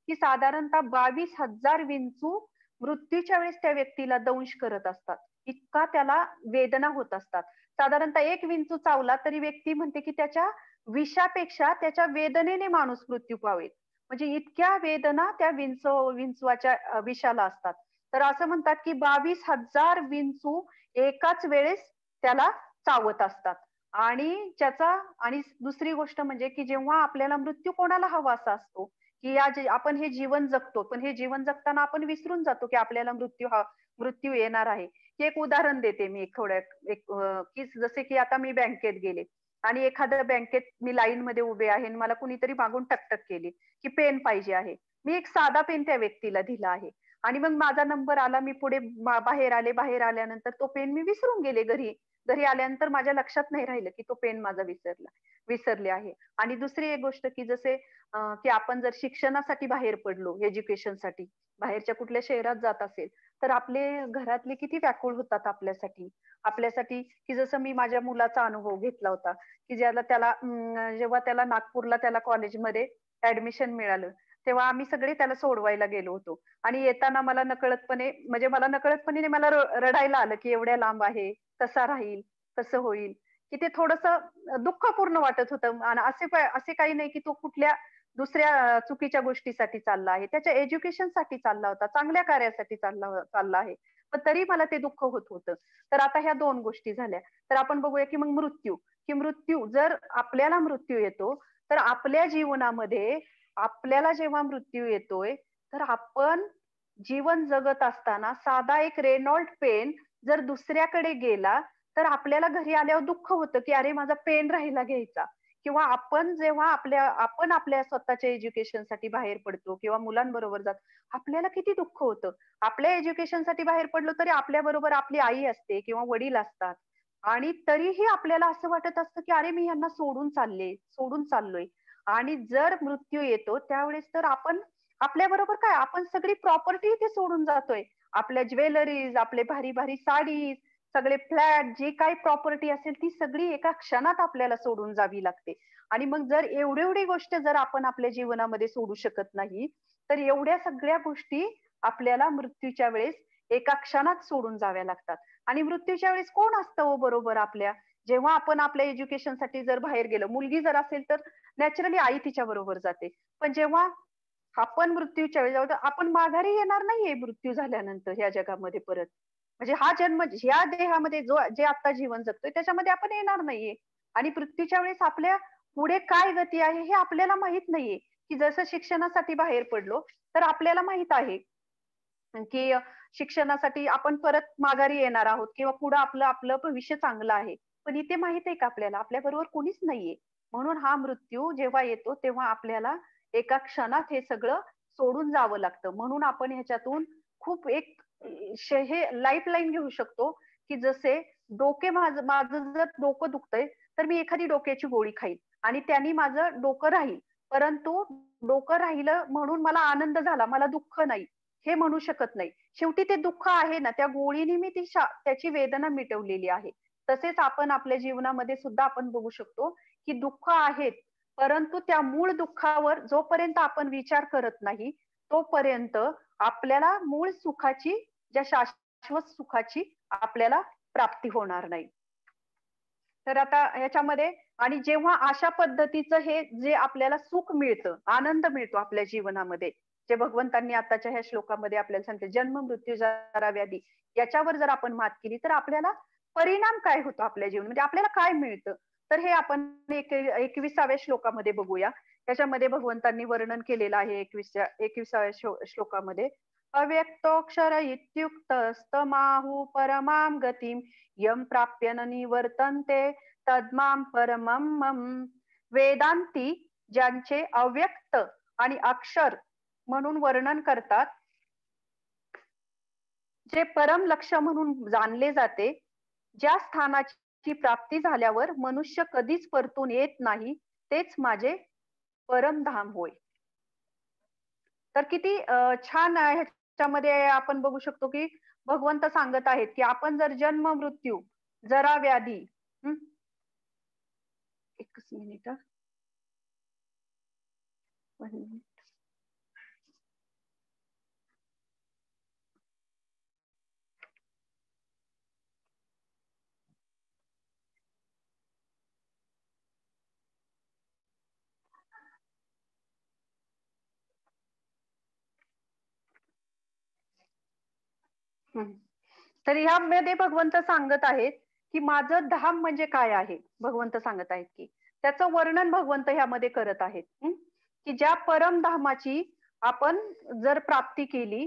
की साधारणतः 22,000 विंचू मृत्यूच्या वेळेस त्या व्यक्तीला दंश करत असतात. इतका त्याला वेदना होत असतात. साधारणतः एक विंचू चावला तरी व्यक्ती म्हणते, की त्याच्या विषापेक्षा त्याच्या वेदनेने माणूस मृत्यू पावेल. म्हणजे इतक्या वेदना त्या विंचवाच्या विषाला असतात. तर असं म्हणतात, की 22,000 विंचू एकाच वेळेस त्याला चावत असतात. आणि दुसरी गोष्ट म्हणजे, की जेव्हा आपल्याला मृत्यू कोणाला हवासा असतो, की आपण हे जीवन जगतो. पण हे जीवन जगताना आपण विसरून जातो, की आपल्याला मृत्यू येणार आहे. हे एक उदाहरण देते मी की जसे की आता मी बँकेत गेले आणि एखाद्या बँकेत मी लाईनमध्ये उभे आहे आणि मला कुणीतरी मागून टकटक केली, की पेन पाहिजे आहे. मी एक साधा पेन त्या व्यक्तीला दिला आहे आणि मग माझा नंबर आला. मी पुढे बाहेर आले. बाहेर आल्यानंतर तो पेन मी विसरून गेले घरी. घरी आल्यानंतर माझ्या लक्षात नाही राहिलं, की तो पेन माझा विसरले आहे. आणि दुसरी एक गोष्ट की जसे की आपण जर शिक्षणासाठी बाहेर पडलो, एज्युकेशनसाठी, बाहेरच्या कुठल्या शहरात जात असेल, तर आपले घरातले किती व्याकुळ होतात आपल्यासाठी. आपल्यासाठी की जसं मी माझ्या मुलाचा अनुभव घेतला होता, की जेव्हा त्याला नागपूरला कॉलेजमध्ये ॲडमिशन मिळालं, तेव्हा आम्ही सगळे त्याला सोडवायला गेलो होतो. आणि येताना मला नकळतपणे मला रडायला आलं, की एवढ्या लांब आहे, कसा राहील, कसं होईल? की ते थोडंसं दुःखपूर्ण वाटत होतं. आणि असे काही नाही, की तो कुठल्या दुसऱ्या चुकीच्या गोष्टीसाठी चालला आहे. त्याच्या एज्युकेशनसाठी चालला होता, चांगल्या कार्यासाठी चालला आहे. पण तरी मला ते दुःख होत होतं. तर आता ह्या 2 गोष्टी झाल्या. तर आपण बघूया, की मग मृत्यू जर आपल्याला मृत्यू येतो, तर आपल्या जीवनामध्ये आपल्याला जेव्हा मृत्यू येतोय, तर आपण जीवन जगत असताना साधा एक रेनॉल्ट पेन जर दुसऱ्याकडे गेला, तर आपल्याला घरी आल्यावर दुःख होतं, की अरे माझा पेन राहिला घ्यायचा. किंवा आपण आपल्या स्वतःच्या एज्युकेशनसाठी बाहेर पडतो किंवा मुलांबरोबर जातो. आपल्याला किती दुःख होतं. आपल्या एज्युकेशनसाठी बाहेर पडलो तरी आपल्याबरोबर आपली आई असते किंवा वडील असतात. आणि तरीही आपल्याला असं वाटत असतं, की अरे मी ह्यांना सोडून चाललोय. आणि जर मृत्यू येतो त्यावेळेस तर आपण आपल्याबरोबर काय आपण सगळी प्रॉपर्टी इथे सोडून जातोय. आपल्या ज्वेलरीज, आपले भारी-भारी साडीज, सगळे फ्लॅट जी काही प्रॉपर्टी असेल ती सगळी एका क्षणात आपल्याला सोडून जावी लागते. आणि मग जर एवढी गोष्ट जर आपण आपल्या जीवनामध्ये सोडू शकत नाही, तर एवढ्या सगळ्या गोष्टी आपल्याला मृत्यूच्या वेळेस एका क्षणात सोडून जाव्या लागतात. आणि मृत्यूच्या वेळेस कोण असतं हो बरोबर आपल्या? जेव्हा आपण आपल्या एज्युकेशनसाठी जर बाहेर गेलो, मुलगी जर असेल तर नॅचरली आई तिच्या बरोबर जाते. पण जेव्हा आपण मृत्यूच्या वेळी जाऊ तर आपण माघारी येणार नाहीये मृत्यू झाल्यानंतर ह्या जगामध्ये परत. म्हणजे हा जन्म ह्या देहामध्ये जे आता जीवन जगतोय त्याच्यामध्ये आपण येणार नाहीये. आणि मृत्यूच्या वेळेस आपल्या पुढे काय गती आहे हे आपल्याला माहित नाहीये. की जसं शिक्षणासाठी बाहेर पडलो तर आपल्याला माहित आहे की शिक्षणासाठी आपण परत माघारी येणार आहोत किंवा पुढे आपलं आपलं भविष्य चांगलं आहे. पण इथे माहित आहे का आपल्याला आपल्या बरोबर कोणीच नाहीये. म्हणून हा मृत्यू जेव्हा येतो तेव्हा आपल्याला एका क्षणात हे सगळं सोडून जावं लागतं. म्हणून आपण ह्याच्यातून खूप एक हे लाईफ लाईन घेऊ शकतो की जसे माझं जर डोकं दुखतंय तर मी एखादी डोक्याची गोळी खाईल आणि त्यांनी माझं डोकं राहील. परंतु डोकं राहिलं म्हणून मला आनंद झाला, मला दुःख नाही हे म्हणू शकत नाही. शेवटी ते दुःख आहे ना, त्या गोळीने मी त्याची वेदना मिटवलेली आहे. तसेच आपण आपल्या जीवनामध्ये सुद्धा आपण बघू शकतो की दुःख आहेत, परंतु त्या मूळ दुःखावर जोपर्यंत आपण विचार करत नाही तोपर्यंत आपल्याला मूळ सुखाची, ज्या शाश्वत सुखाची आपल्याला प्राप्ती होणार नाही. तर आता ह्याच्यामध्ये आणि जेव्हा अशा पद्धतीचं हे जे आपल्याला सुख मिळतं, आनंद मिळतो आपल्या जीवनामध्ये, जे भगवंतांनी आताच्या ह्या श्लोकामध्ये आपल्याला सांगते, जन्म मृत्यू जरा व्याधी, याच्यावर जर आपण मात केली तर आपल्याला परिणाम काय होतो आपल्या जीवन, म्हणजे आपल्याला काय मिळतं. तर हे आपण 21व्या श्लोकामध्ये बघूया. त्याच्यामध्ये भगवंतांनी वर्णन केलेलं आहे 21व्या श्लोकामध्ये. अव्यक्तोक्षर इत्युक्तस्तमाहु परमां गतिम यम प्राप्य न निवर्तन्ते तद्माम परमम मम. वेदांती ज्यांचे अव्यक्त आणि अक्षर म्हणून वर्णन करतात, जे परम लक्ष्य म्हणून जाणले जाते, ज्या स्थानाची प्राप्ती झाल्यावर मनुष्य कधीच परतून येत नाही, तेच माझे परमधाम होय. तर किती छान ह्याच्यामध्ये आपण बघू शकतो की भगवंत सांगत आहेत की आपण जर जन्म मृत्यू जरा व्याधी, एकच मिनिट, तर ह्यामध्ये भगवंत सांगत आहेत की माझं धाम म्हणजे काय आहे. भगवंत सांगत आहेत की त्याचं वर्णन भगवंत ह्यामध्ये करत आहेत की ज्या परमधामाची आपण जर प्राप्ती केली,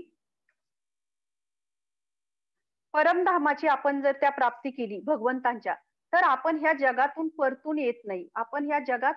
परमधामाची आपण जर त्या प्राप्ती केली भगवंतांच्या, तर आपण ह्या जगातून परतून येत नाही. आपण ह्या जगात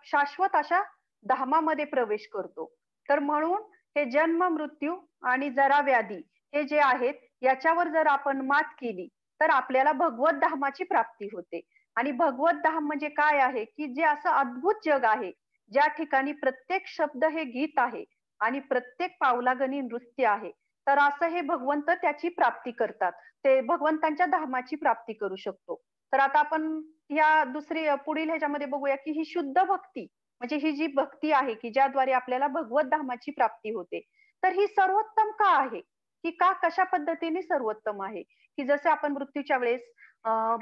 शाश्वत अशा धामामध्ये प्रवेश करतो. तर म्हणून हे जन्म मृत्यू आणि जरा व्याधी हे जे आहेत याच्यावर जर आपण मात केली तर आपल्याला भगवत धामाची प्राप्ती होते. आणि भगवत धाम म्हणजे काय आहे की जे असं अद्भुत जग आहे, ज्या ठिकाणी प्रत्येक शब्द हे गीत आहे आणि प्रत्येक पावलागणी नृत्य आहे. तर असं हे भगवंत त्याची प्राप्ती करतात, ते भगवंतांच्या धामाची प्राप्ती करू शकतो. तर आता आपण या दुसरी पुढील ह्याच्यामध्ये बघूया की ही शुद्ध भक्ती म्हणजे ही जी भक्ती आहे की ज्याद्वारे आपल्याला भगवत धामाची प्राप्ती होते, तर ही सर्वोत्तम का आहे, की का कशा पद्धतीने सर्वोत्तम आहे. की जसे आपण मृत्यूच्या वेळेस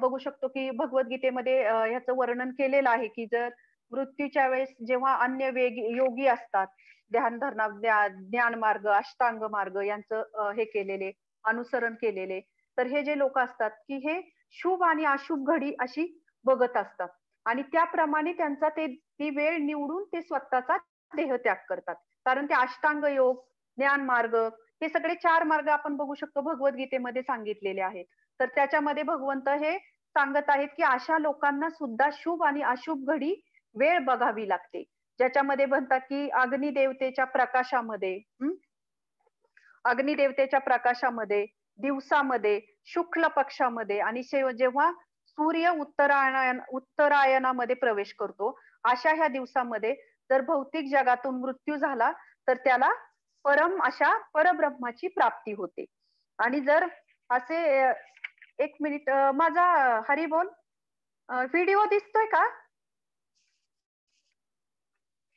बघू शकतो की भगवद्गीतेमध्ये ह्याचं वर्णन केलेलं आहे की जर मृत्यूच्या वेळेस जेव्हा अन्य योगी असतात, ध्यानधारणा, ज्ञान मार्ग, अष्टांग मार्ग यांचं हे केलेले, अनुसरण केलेले, तर हे जे लोक असतात की हे शुभ आणि अशुभ घडी अशी बघत असतात आणि त्याप्रमाणे त्यांचा ती वेळ निवडून ते स्वतःचा देहत्याग करतात. कारण ते अष्टांग योग, ज्ञान मार्ग हे सगळे 4 मार्ग आपण बघू शकतो भगवद्गीतेमध्ये सांगितलेले आहेत. तर त्याच्यामध्ये भगवंत हे सांगत आहेत की अशा लोकांना सुद्धा शुभ आणि अशुभ घडी वेळ बघावी लागते. ज्याच्यामध्ये म्हणतात की अग्निदेवतेच्या प्रकाशामध्ये, दिवसामध्ये, शुक्ल पक्षामध्ये आणि जेव्हा सूर्य उत्तरायणामध्ये प्रवेश करतो, अशा ह्या दिवसामध्ये जर भौतिक जगातून मृत्यू झाला तर त्याला अशा परब्रह्माची प्राप्ती होते. आणि जर असे एक मिनिट, माझा हरिबोल व्हिडिओ दिसतोय का?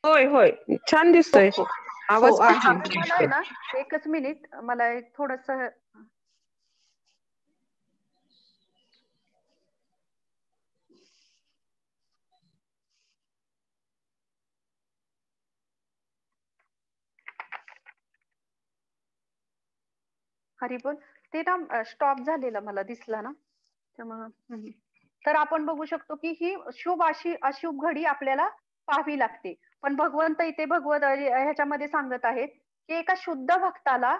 होय होय, छान दिसतोय. आवाज मला आहे ना, एकच मिनिट, मला थोडस हरी बोल. ते ना स्टॉप झालेलं मला दिसलं ना त्यामुळं. तर आपण बघू शकतो की ही शुभ अशी अशुभ घडी आपल्याला पाहावी लागते. पण भगवंत इथे ह्याच्यामध्ये सांगत आहेत की एका शुद्ध भक्ताला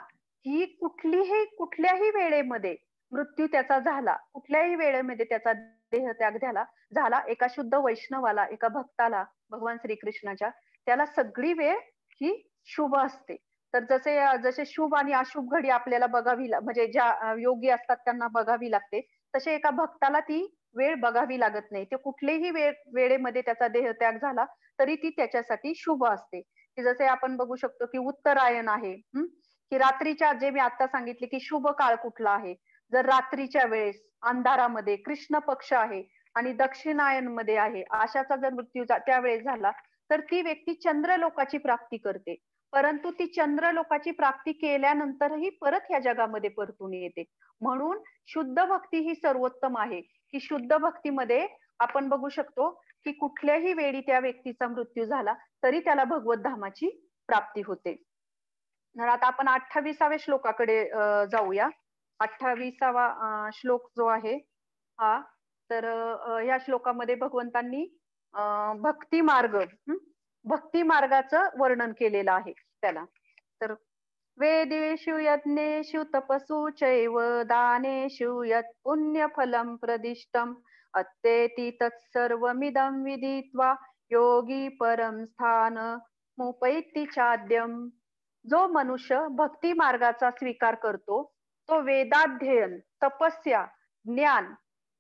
ही कुठल्याही वेळेमध्ये मृत्यू त्याचा झाला, कुठल्याही वेळेमध्ये त्याचा देहत्याग झाला एका शुद्ध वैष्णवाला, एका भक्ताला भगवान श्रीकृष्णाच्या, त्याला सगळी वेळ ही शुभ असते. तर जसे जसे शुभ आणि अशुभ घडी आपल्याला म्हणजे ज्या योगी असतात त्यांना बघावी लागते, तसे एका भक्ताला ती वेळ बघावी लागत नाही. ते कुठल्याही वेळेमध्ये त्याचा देहत्याग झाला तरी ती त्याच्यासाठी शुभ असते. की जसे आपण बघू शकतो की उत्तरायण आहे, की रात्रीच्या, जे मी आता सांगितले की शुभ काळ कुठला आहे. जर रात्रीच्या वेळेस अंधारामध्ये कृष्ण पक्ष आहे आणि दक्षिणायन मध्ये आहे, अशाचा जर मृत्यू त्यावेळेस झाला तर ती व्यक्ती चंद्रलोकाची प्राप्ती करते. परंतु ती चंद्रलोकाची प्राप्ती केल्यानंतरही परत ह्या जगामध्ये परतून येते. म्हणून शुद्ध भक्ती ही सर्वोत्तम आहे. की शुद्ध भक्तीमध्ये आपण बघू शकतो की कुठल्याही वेळी त्या व्यक्तीचा मृत्यू झाला तरी त्याला भगवत धामाची प्राप्ती होते. तर आता आपण 28व्या श्लोकाकडे जाऊया. 28वा श्लोक जो आहे हा, तर या श्लोकामध्ये भगवंतांनी भक्ती मार्ग, भक्ती मार्गाचं वर्णन केलेलं आहे त्याला. तर वेदेषु यज्ञेषु तपसु चैव दानेषु यत् पुण्यफलं प्रदिष्टम् अत्तेति तत्सर्वमिदं विदित्वा योगी परम स्थान मुपैति चाद्यम. जो मनुष्य भक्ती मार्गाचा स्वीकार करतो तो वेदाध्ययन, तपस्या, ज्ञान,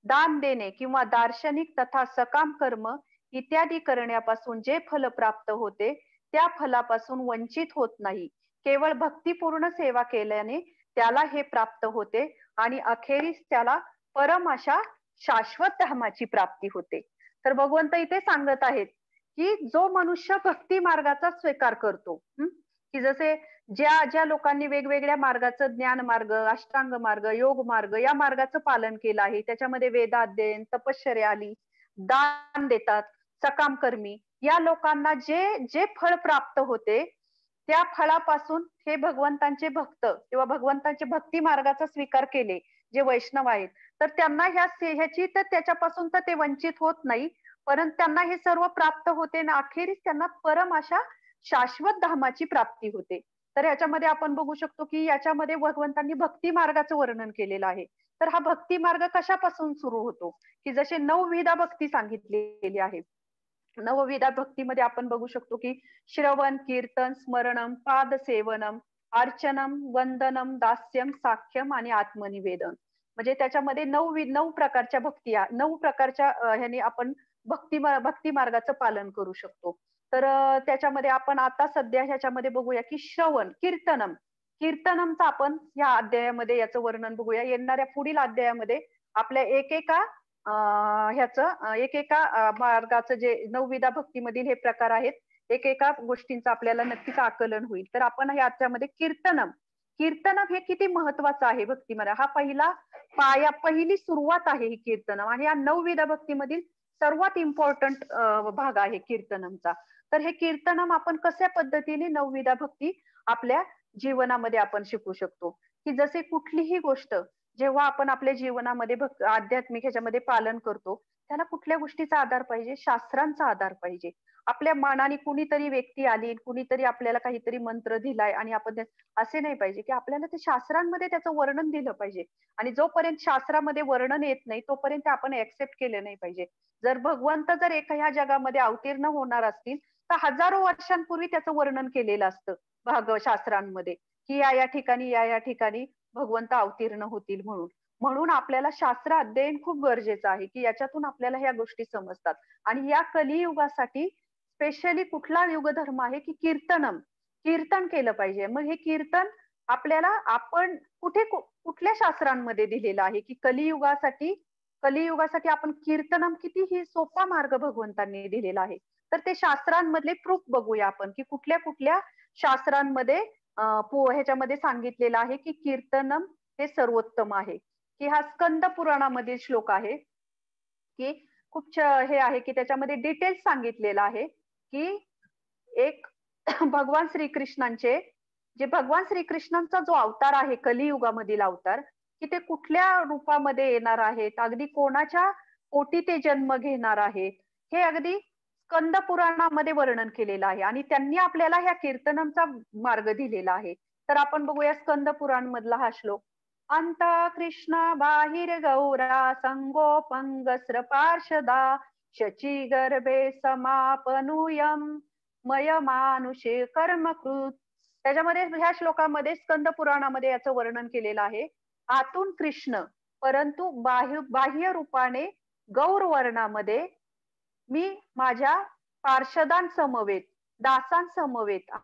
दान देणे किंवा दार्शनिक तथा सकाम कर्म इत्यादी करण्यापासून जे फल प्राप्त होते त्या फलापासून वंचित होत नाही. केवळ भक्तिपूर्ण सेवा केल्याने त्याला हे प्राप्त होते आणि अखेरीस त्याला परम अशा शाश्वत धामाची प्राप्ती होते. तर भगवंत इथे सांगत आहेत की जो मनुष्य भक्ती मार्गाचा स्वीकार करतो, की जसे ज्या ज्या लोकांनी वेगवेगळ्या मार्गाचं, ज्ञान मार्ग, अष्टांग मार्ग, योग मार्ग या मार्गाचं पालन केलं आहे, त्याच्यामध्ये वेदाध्ययन, तपश्चर्या आली, दान देतात, सकाम कर्मी, या लोकांना जे जे फळ प्राप्त होते त्या फळापासून हे भगवंतांचे भक्त किंवा भगवंतांचे भक्ती मार्गाचा स्वीकार केले जे वैष्णव आहेत, तर त्यांना ह्याची तर त्याच्यापासून तर ते वंचित होत नाही, परंतु त्यांना हे सर्व प्राप्त होते ना अखेरीस त्यांना परम अशा शाश्वत धामाची प्राप्ती होते. तर ह्याच्यामध्ये आपण बघू शकतो की याच्यामध्ये भगवंतांनी भक्ती मार्गाचं वर्णन केलेलं आहे. तर हा भक्ती मार्ग कशापासून सुरू होतो, की जसे 9 विधा भक्ती सांगितलेली आहे. 9 विधा भक्तीमध्ये आपण बघू शकतो की श्रवण, कीर्तन, स्मरणम, पाद सेवनम, अर्चनम, वंदनम, दास्यम, साख्यम आणि आत्मनिवेदन. म्हणजे त्याच्यामध्ये 9 प्रकारच्या भक्ती, 9 प्रकारच्या ह्याने आपण भक्ती मार्गाचं पालन करू शकतो. तर त्याच्यामध्ये आपण आता सध्या ह्याच्यामध्ये बघूया की श्रवण, कीर्तनमचं आपण या अध्यायामध्ये याचं वर्णन बघूया. येणाऱ्या पुढील अध्यायामध्ये आपल्या एकेका मार्गाचं जे 9 विधा भक्तीमधील हे प्रकार आहेत, एकेका गोष्टींचं आपल्याला नक्कीच आकलन होईल. तर आपण याच्यामध्ये कीर्तनम हे किती महत्वाचं आहे भक्तीमध्ये, हा पहिली सुरुवात आहे ही कीर्तनम, आणि या 9 विधा भक्तीमधील सर्वात इम्पॉर्टंट भाग आहे कीर्तनमचा. तर हे कीर्तनम आपण कशा पद्धतीने 9 विधा भक्ती आपल्या जीवनामध्ये आपण शिकू शकतो, की जसे कुठलीही गोष्ट जेव्हा आपण आपल्या जीवनामध्ये आध्यात्मिक ह्याच्यामध्ये पालन करतो त्याला कुठल्या गोष्टीचा आधार पाहिजे, शास्त्रांचा आधार पाहिजे. आपल्या मनाने कुणीतरी व्यक्ती आली, कुणीतरी आपल्याला काहीतरी मंत्र दिलाय आणि आपण असे नाही पाहिजे की आपल्याला ते शास्त्रांमध्ये त्याचं वर्णन दिलं पाहिजे, आणि जोपर्यंत शास्त्रामध्ये वर्णन येत नाही तोपर्यंत आपण ऍक्सेप्ट केलं नाही पाहिजे. जर भगवंत जर ह्या जगामध्ये अवतीर्ण होणार असतील तर हजारो वर्षांपूर्वी त्याचं वर्णन केलेलं असतं शास्त्रांमध्ये, की या ठिकाणी भगवंत अवतीर्ण होतील म्हणून आपल्याला शास्त्र अध्ययन खूप गरजेचं आहे, की याच्यातून आपल्याला ह्या गोष्टी समजतात. आणि या कलियुगासाठी स्पेशली कुठला युग धर्म आहे की कीर्तन केलं पाहिजे. मग हे कीर्तन आपल्याला आपण कुठल्या शास्त्रांमध्ये दिलेलं आहे की कलियुगासाठी आपण कीर्तनम किती ही सोपा मार्ग भगवंतांनी दिलेला आहे. तर ते शास्त्रांमधले प्रूफ बघूया आपण की कुठल्या शास्त्रांमध्ये ह्याच्यामध्ये सांगितलेलं आहे की कीर्तनम हे सर्वोत्तम आहे. की हा स्कंद पुराणामधील श्लोक आहे, की खूप हे आहे की त्याच्यामध्ये डिटेल्स सांगितलेलं आहे की एक भगवान श्रीकृष्णांचे जे भगवान श्रीकृष्णांचा जो अवतार आहे, कलियुगामधील अवतार, की ते कुठल्या रूपामध्ये येणार आहेत, अगदी कोणाच्या पोटी ते जन्म घेणार आहेत, हे अगदी स्कंद पुराणामध्ये वर्णन केलेलं आहे आणि त्यांनी आपल्याला ह्या कीर्तनांचा मार्ग दिलेला आहे. तर आपण बघूया स्कंद पुराण मधला हा श्लोक. अंत कृष्ण बाहिर गौरा संगोपंगस्र पार्षदा शची गर्भे समापनुयम मय मानुषे कर्मकृत. त्याच्यामध्ये ह्या श्लोकामध्ये स्कंद पुराणामध्ये याचं वर्णन केलेलं आहे. आतून कृष्ण परंतु बाह्य रूपाने गौर वर्णामध्ये मी माझ्या पार्षदांसमवेत, दासांसमवेत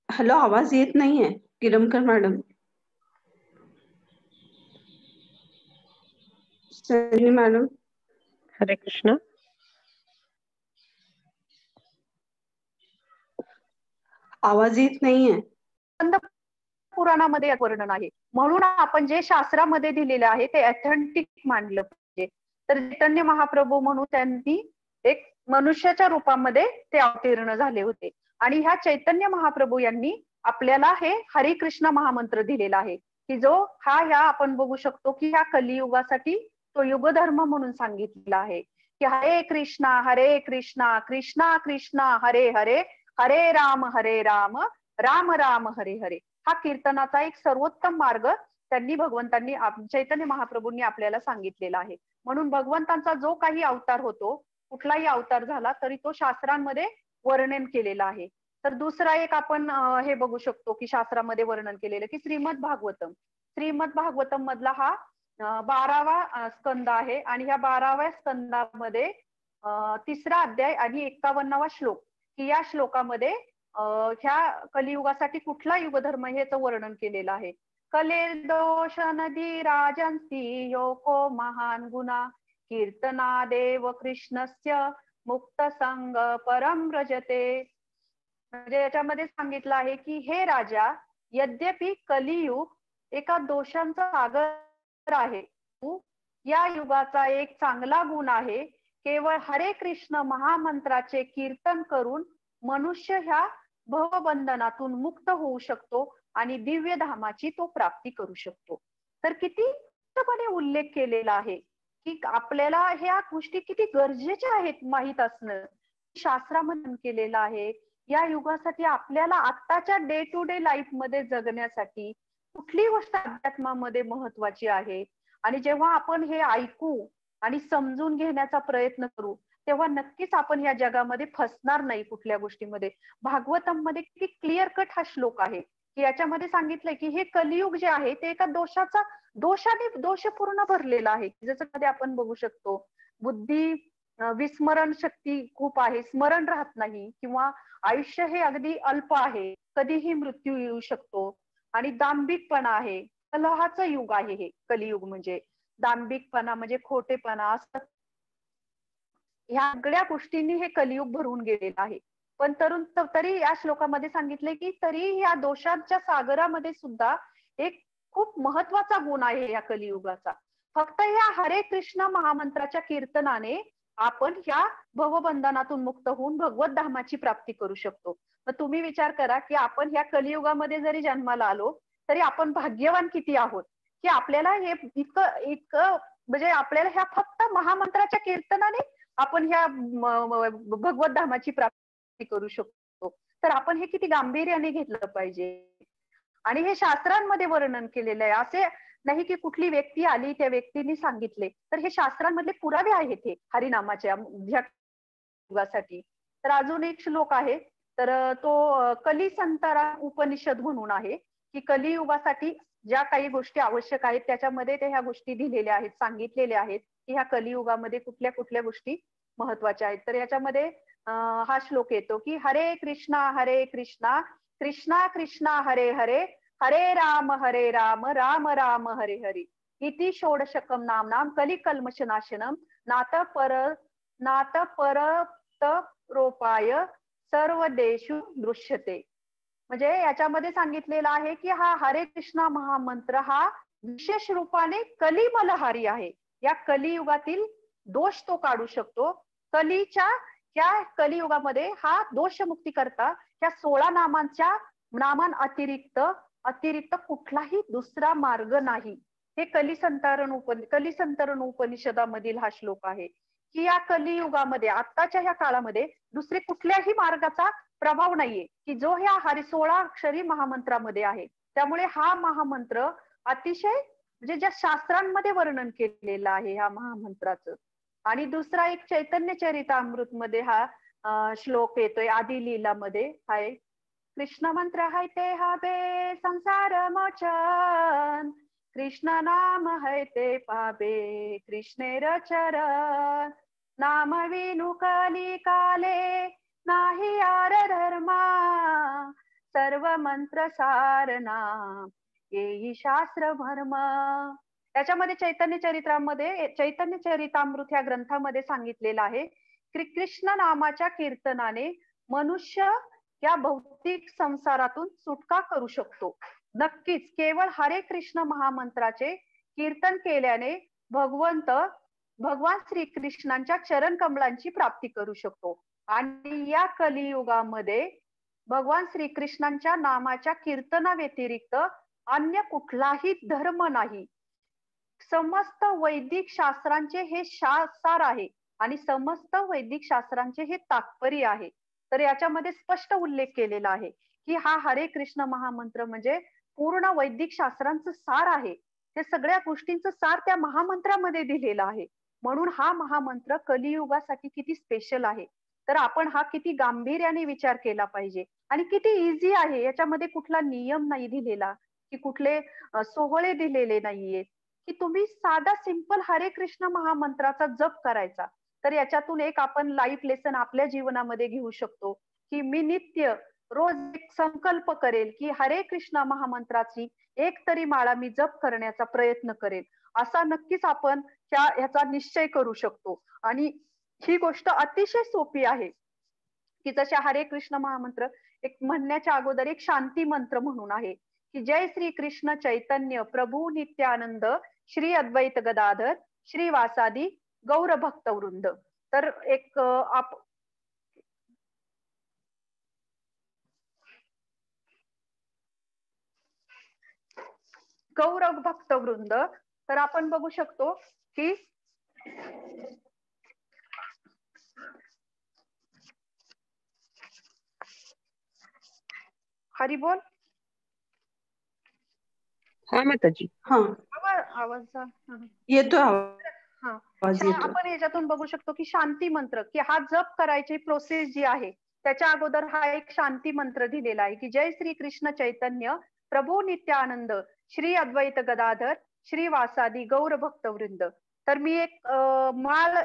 हॅलो, आवाज येत नाहीये किरमकर मॅडम. संजनी मॅडम, हरे कृष्ण. आवाज येत नाहीये. स्कंद पुराणामध्ये वर्णन आहे, म्हणून आपण जे शास्त्रामध्ये दिलेले आहे ते ऑथेंटिक मानलं पाहिजे. तर चैतन्य महाप्रभू म्हणून त्यांनी एक मनुष्याच्या रूपामध्ये ते अवतीर्ण झाले होते आणि ह्या चैतन्य महाप्रभू यांनी आपल्याला हे हरे कृष्ण महामंत्र दिलेला आहे, की जो ह्या आपण बघू शकतो की ह्या कलियुगासाठी तो युगधर्म म्हणून सांगितलेला आहे, की हरे कृष्णा कृष्णा कृष्णा हरे हरे, हरे राम राम राम हरे हरे. हा कीर्तनाचा एक सर्वोत्तम मार्ग त्यांनी भगवंतांनी चैतन्य महाप्रभूंनी आपल्याला सांगितलेला आहे. म्हणून भगवंतांचा जो काही अवतार होतो, कुठलाही अवतार झाला तरी तो शास्त्रांमध्ये वर्णन केलेला आहे. तर दुसरा एक आपण हे बघू शकतो की शास्त्रामध्ये वर्णन केलेलं की श्रीमद भागवतम मधला हा 12वा स्कंद आहे आणि ह्या 12व्या स्कंदामध्ये 3रा अध्याय आणि 51वा श्लोक, की या श्लोकामध्ये ह्या कलियुगासाठी कुठला युगधर्म हेच वर्णन केलेलं आहे. कलेर दोष नदी राजंती योको महान गुणा कीर्तना देव कृष्णस्य मुक्त संग परम व्रजते. म्हणजे याच्यामध्ये सांगितलं आहे की हे राजा, यद्यपि कलियुग एका दोषांचा सागर आहे, या युगाचा एक चांगला गुण आहे, केवळ हरे कृष्ण महामंत्राचे कीर्तन करून मनुष्य ह्या भवबंधनातून मुक्त होऊ शकतो आणि दिव्य धामाची तो प्राप्ती करू शकतो. तर किती उल्लेख केलेला आहे की आपल्याला ह्या गोष्टी किती गरजेच्या आहेत माहित असणं. शास्त्रामध्ये केलेलं आहे या युगासाठी आपल्याला आत्ताच्या डे टू डे लाईफ मध्ये जगण्यासाठी कुठली गोष्ट अध्यात्मामध्ये महत्वाची आहे. आणि जेव्हा आपण हे ऐकू आणि समजून घेण्याचा प्रयत्न करू तेव्हा नक्कीच आपण या जगामध्ये फसणार नाही कुठल्या गोष्टीमध्ये. भागवतम मध्ये किती क्लिअर कट हा श्लोक आहे की याच्यामध्ये सांगितलंय की हे कलियुग जे आहे ते एका दोषपूर्ण भरलेलं आहे. जसं कधी आपण बघू शकतो बुद्धी विस्मरण शक्ती खूप आहे, स्मरण राहत नाही, किंवा आयुष्य हे अगदी अल्प आहे, कधीही मृत्यू येऊ शकतो, आणि दांभिकपणा आहे, कलहाचं युग आहे हे कलियुग. म्हणजे दांभिकपणा म्हणजे खोटेपणा असं ह्या सगळ्या गोष्टींनी हे कलियुग भरून गेलेलं आहे. पण तरी या श्लोकामध्ये सांगितले की तरी या दोषांच्या सागरामध्ये सुद्धा एक खूप महत्वाचा गुण आहे या कलियुगाचा. फक्त या हरे कृष्ण महामंत्राच्या कीर्तनाने आपण ह्या भवबंधनातून मुक्त होऊन भगवत धामाची प्राप्ती करू शकतो. तर तुम्ही विचार करा की आपण ह्या कलियुगामध्ये जरी जन्माला आलो तरी आपण भाग्यवान किती आहोत की आपल्याला हे इतकं म्हणजे आपल्याला ह्या फक्त महामंत्राच्या कीर्तनाने आपण ह्या भगवत धामाची प्राप्ती करू शकतो. तर आपण हे किती गांभीर्याने घेतलं पाहिजे. आणि हे शास्त्रांमध्ये वर्णन केलेलं आहे. असे नाही की कुठली व्यक्ती आली त्या व्यक्तीने सांगितले, तर हे शास्त्रांमधले पुरावे आहेत हे हरिनामाच्या युगासाठी. तर अजून एक श्लोक आहे, तर तो कली संतारा उपनिषद म्हणून आहे की कलियुगासाठी ज्या काही गोष्टी आवश्यक आहेत त्याच्यामध्ये ते ह्या गोष्टी दिलेल्या आहेत, सांगितलेल्या आहेत की ह्या कलियुगामध्ये कुठल्या कुठल्या गोष्टी महत्वाच्या आहेत. तर याच्यामध्ये हा श्लोक येतो की हरे कृष्णा कृष्णा कृष्णा हरे हरे हरे राम राम राम हरे हरे इति षोडशकम नामनाम कलिकल्मषनाशनम नात परत रोपाय सर्व देशु दृश्यते. म्हणजे याच्यामध्ये सांगितलेलं आहे की हा हरे कृष्णा महामंत्र हा विशेष रूपाने कलिमलहारी आहे. या कलियुगातील दोष तो काढू शकतो. या कलियुगामध्ये हा दोषमुक्ती करता या 16 नामान अतिरिक्त कुठलाही दुसरा मार्ग नाही. हे कलिसंतरण उपनिषदामधील हा श्लोक आहे की या कलियुगामध्ये आत्ताच्या ह्या काळामध्ये दुसरे कुठल्याही मार्गाचा प्रभाव नाहीये की जो ह्या 16 अक्षरी महामंत्रामध्ये आहे. त्यामुळे हा महामंत्र अतिशय म्हणजे ज्या शास्त्रांमध्ये वर्णन केलेलं आहे ह्या महामंत्राचं. आणि दुसरा एक चैतन्य चरितामृत मध्ये हा श्लोक येतोय आदी लीलामध्ये हाय कृष्ण मंत्र हाय ते हाबे संसार मोचन कृष्ण नाम है ते पाबे कृष्णेर चरण नाम विनु कली काले नाही यार धर्मा सर्व मंत्र सार नाम येई शास्त्र भर्म. त्याच्यामध्ये चैतन्य चरितामृत या ग्रंथामध्ये सांगितलेलं आहे की कृष्ण नामाच्या कीर्तनाने मनुष्य या भौतिक संसारातून सुटका करू शकतो. नक्कीच केवळ हरे कृष्ण महामंत्राचे कीर्तन केल्याने भगवान श्रीकृष्णांच्या चरण कमलांची प्राप्ती करू शकतो. आणि या कलियुगामध्ये भगवान श्रीकृष्णांच्या नामाच्या कीर्तना व्यतिरिक्त अन्य कुठलाही धर्म नाही. समस्त वैदिक शास्त्रांचे हे सार आहे आणि समस्त वैदिक शास्त्रांचे हे तात्पर्य आहे. तर याच्यामध्ये स्पष्ट उल्लेख केलेला आहे की हा हरे कृष्ण महामंत्र म्हणजे पूर्ण वैदिक शास्त्रांचं सार आहे. ते सगळ्या गोष्टींचं सार त्या महामंत्रामध्ये दिलेला आहे. म्हणून हा महामंत्र कलियुगासाठी किती स्पेशल आहे. तर आपण हा किती गांभीर्याने विचार केला पाहिजे आणि किती इझी आहे. याच्यामध्ये कुठला नियम नाही दिलेला की कुठले सोहळे दिलेले नाहीये की तुम्ही साधा सिंपल हरे कृष्ण महामंत्राचा जप करायचा. तर याच्यातून एक आपण लाईफ लेसन आपल्या जीवनामध्ये घेऊ शकतो की मी नित्य रोज एक संकल्प करेल की हरे कृष्ण महामंत्राची एक तरी माळा मी जप करण्याचा प्रयत्न करेल. असा नक्कीच आपण ह्याचा निश्चय करू शकतो. आणि ही गोष्ट अतिशय सोपी आहे की जशा हरे कृष्ण महामंत्र एक म्हणण्याच्या अगोदर एक शांती मंत्र म्हणून आहे की जय श्री कृष्ण चैतन्य प्रभू नित्यानंद श्री अद्वैत गदाधर श्री वासादी गौर भक्त वृंद. तर एक गौरव भक्त वृंद. तर आपण बघू शकतो की हरी बोल. हा माताजी. हा आवाज येतो हा. आवाज येतो. आपण याच्यातून बघू शकतो की शांती मंत्र की हा जप करायची प्रोसेस जी आहे त्याच्या अगोदर हा एक शांती मंत्र दिलेला आहे की जय श्री कृष्ण चैतन्य प्रभू नित्यानंद श्री अद्वैत गदाधर श्री वासादी गौर भक्त वृंद. तर मी एक माळ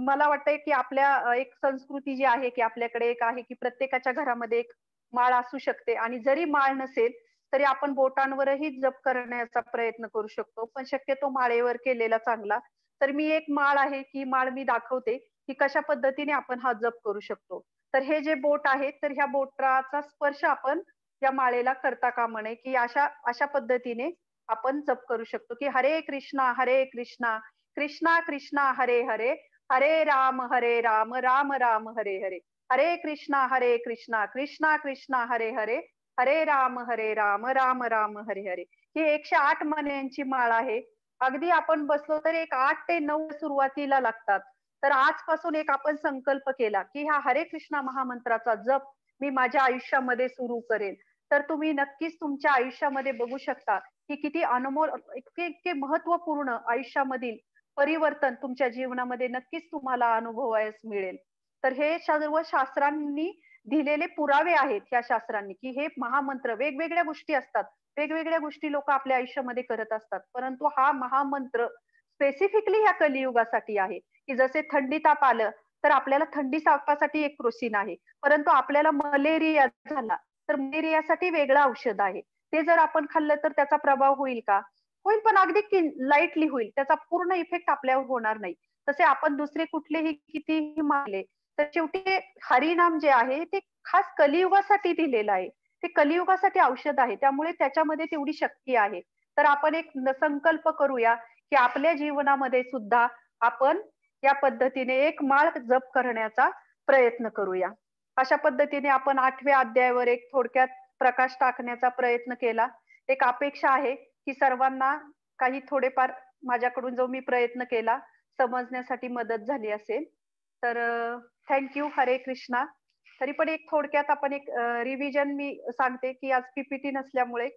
मला वाटतंय की आपल्या एक संस्कृती जी आहे की आपल्याकडे एक आहे की प्रत्येकाच्या घरामध्ये एक माळ असू शकते आणि जरी माळ नसेल तरी आपण बोटांवरही जप करण्याचा प्रयत्न करू शकतो. पण शक्यतो माळेवर केलेला चांगला. तर मी एक माळ आहे की माळ मी दाखवते की कशा पद्धतीने आपण हा जप करू शकतो. तर हे जे बोट आहे तर ह्या बोटाचा स्पर्श आपण या माळेला करता कामा नये की अशा पद्धतीने आपण जप करू शकतो की हरे कृष्णा कृष्णा कृष्णा हरे हरे हरे राम राम राम हरे हरे हरे कृष्णा कृष्णा कृष्णा हरे हरे हरे राम राम राम हरे हरे. ही 108 मण्यांची माळ आहे. अगदी आपण बसलो तर एक 8 ते 9 सुरुवातीला लागतात. तर आजपासून एक आपण संकल्प केला की हा हरे कृष्णा महामंत्राचा जप मी माझ्या आयुष्यामध्ये सुरू करेल. तर तुम्ही नक्कीच तुमच्या आयुष्यामध्ये बघू शकता की किती अनमोल इतके महत्वपूर्ण आयुष्यामधील परिवर्तन तुमच्या जीवनामध्ये नक्कीच तुम्हाला अनुभवायला मिळेल. तर हे सर्व शास्त्रांनी दिलेले पुरावे आहेत. या शास्त्रांनी की हे महामंत्र वेगवेगळ्या गोष्टी असतात वेगवेगळ्या गोष्टी लोक आपल्या आयुष्यामध्ये करत असतात, परंतु हा महामंत्र स्पेसिफिकली ह्या कलियुगासाठी आहे. की जसे थंडी ताप आलं तर आपल्याला थंडी तापासाठी एक क्रोसिन आहे, परंतु आपल्याला मलेरिया झाला तर मलेरियासाठी वेगळं औषध आहे. ते जर आपण खाल्लं तर त्याचा प्रभाव होईल का? होईल, पण अगदी लाईटली होईल, त्याचा पूर्ण इफेक्ट आपल्यावर होणार नाही. तसे आपण दुसरे कुठलेही कितीही मारले तर शेवटी हरिनाम जे आहे ते खास कलियुगासाठी दिलेलं आहे. ते कलियुगासाठी औषध आहे, त्यामुळे त्याच्यामध्ये तेवढी शक्ती आहे. तर आपण एक संकल्प करूया की आपल्या जीवनामध्ये सुद्धा आपण या पद्धतीने एक माळ जप करण्याचा प्रयत्न करूया. अशा पद्धतीने आपण 8व्या अध्यायावर एक थोडक्यात प्रकाश टाकण्याचा प्रयत्न केला. एक अपेक्षा आहे की सर्वांना काही थोडेफार माझ्याकडून जो मी प्रयत्न केला समजण्यासाठी मदत झाली असेल. तर थँक्यू. हरे कृष्णा. तरी पण एक थोडक्यात आपण एक रिव्हिजन मी सांगते की आज पीपीटी नसल्यामुळे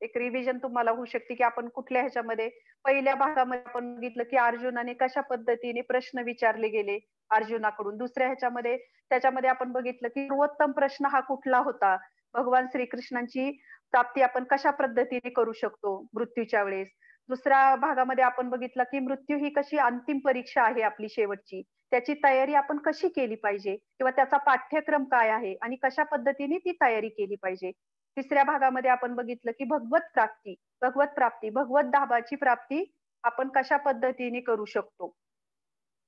एक रिव्हिजन तुम्हाला होऊ शकते की आपण कुठल्या ह्याच्यामध्ये पहिल्या भागामध्ये आपण बघितलं की अर्जुनाने कशा पद्धतीने प्रश्न विचारले गेले अर्जुनाकडून. दुसऱ्या ह्याच्यामध्ये त्याच्यामध्ये आपण बघितलं की सर्वोत्तम प्रश्न हा कुठला होता, भगवान श्रीकृष्णांची प्राप्ती आपण कशा पद्धतीने करू शकतो मृत्यूच्या वेळेस. दुसऱ्या भागामध्ये आपण बघितलं की मृत्यू ही कशी अंतिम परीक्षा आहे आपली शेवटची, त्याची तयारी आपण कशी केली पाहिजे किंवा त्याचा पाठ्यक्रम काय आहे आणि कशा पद्धतीने ती तयारी केली पाहिजे. तिसऱ्या भागामध्ये आपण बघितलं की भगवत धामाची प्राप्ती आपण कशा पद्धतीने करू शकतो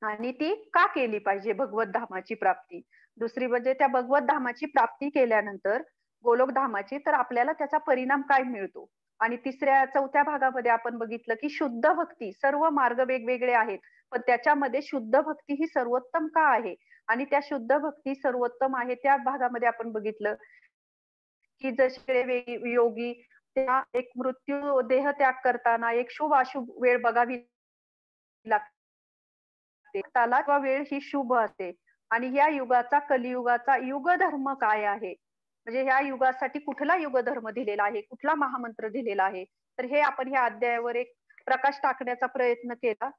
आणि ती का केली पाहिजे भगवत धामाची प्राप्ती. दुसरी म्हणजे त्या भगवत धामाची प्राप्ती केल्यानंतर गोलोक धामाची तर आपल्याला त्याचा परिणाम काय मिळतो. आणि चौथ्या भागामध्ये आपण बघितलं की शुद्ध भक्ती, सर्व मार्ग वेगवेगळे आहेत पण त्याच्यामध्ये शुद्ध भक्ती ही सर्वोत्तम का आहे आणि त्या शुद्ध भक्ती सर्वोत्तम आहे त्या भागामध्ये आपण बघितलं की जसे योगी त्या एक मृत्यू देह त्याग करताना एक शुभ अशुभ वेळ बघावी लागते, त्याला किंवा वेळ ही शुभ असते. आणि या युगाचा कलियुगाचा युग धर्म काय आहे, म्हणजे ह्या युगासाठी कुठला युग धर्म दिलेला आहे, कुठला महामंत्र दिलेला आहे, तर हे आपण ह्या अध्यायावर एक प्रकाश टाकण्याचा प्रयत्न केला.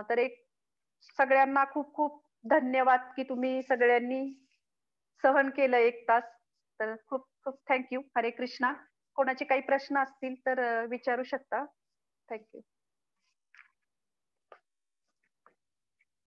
तर एक सगळ्यांना खूप खूप धन्यवाद की तुम्ही सगळ्यांनी सहन केलं 1 तास. तर खूप खूप थँक्यू. हरे कृष्णा. कोणाचे काही प्रश्न असतील तर विचारू शकता. थँक्यू.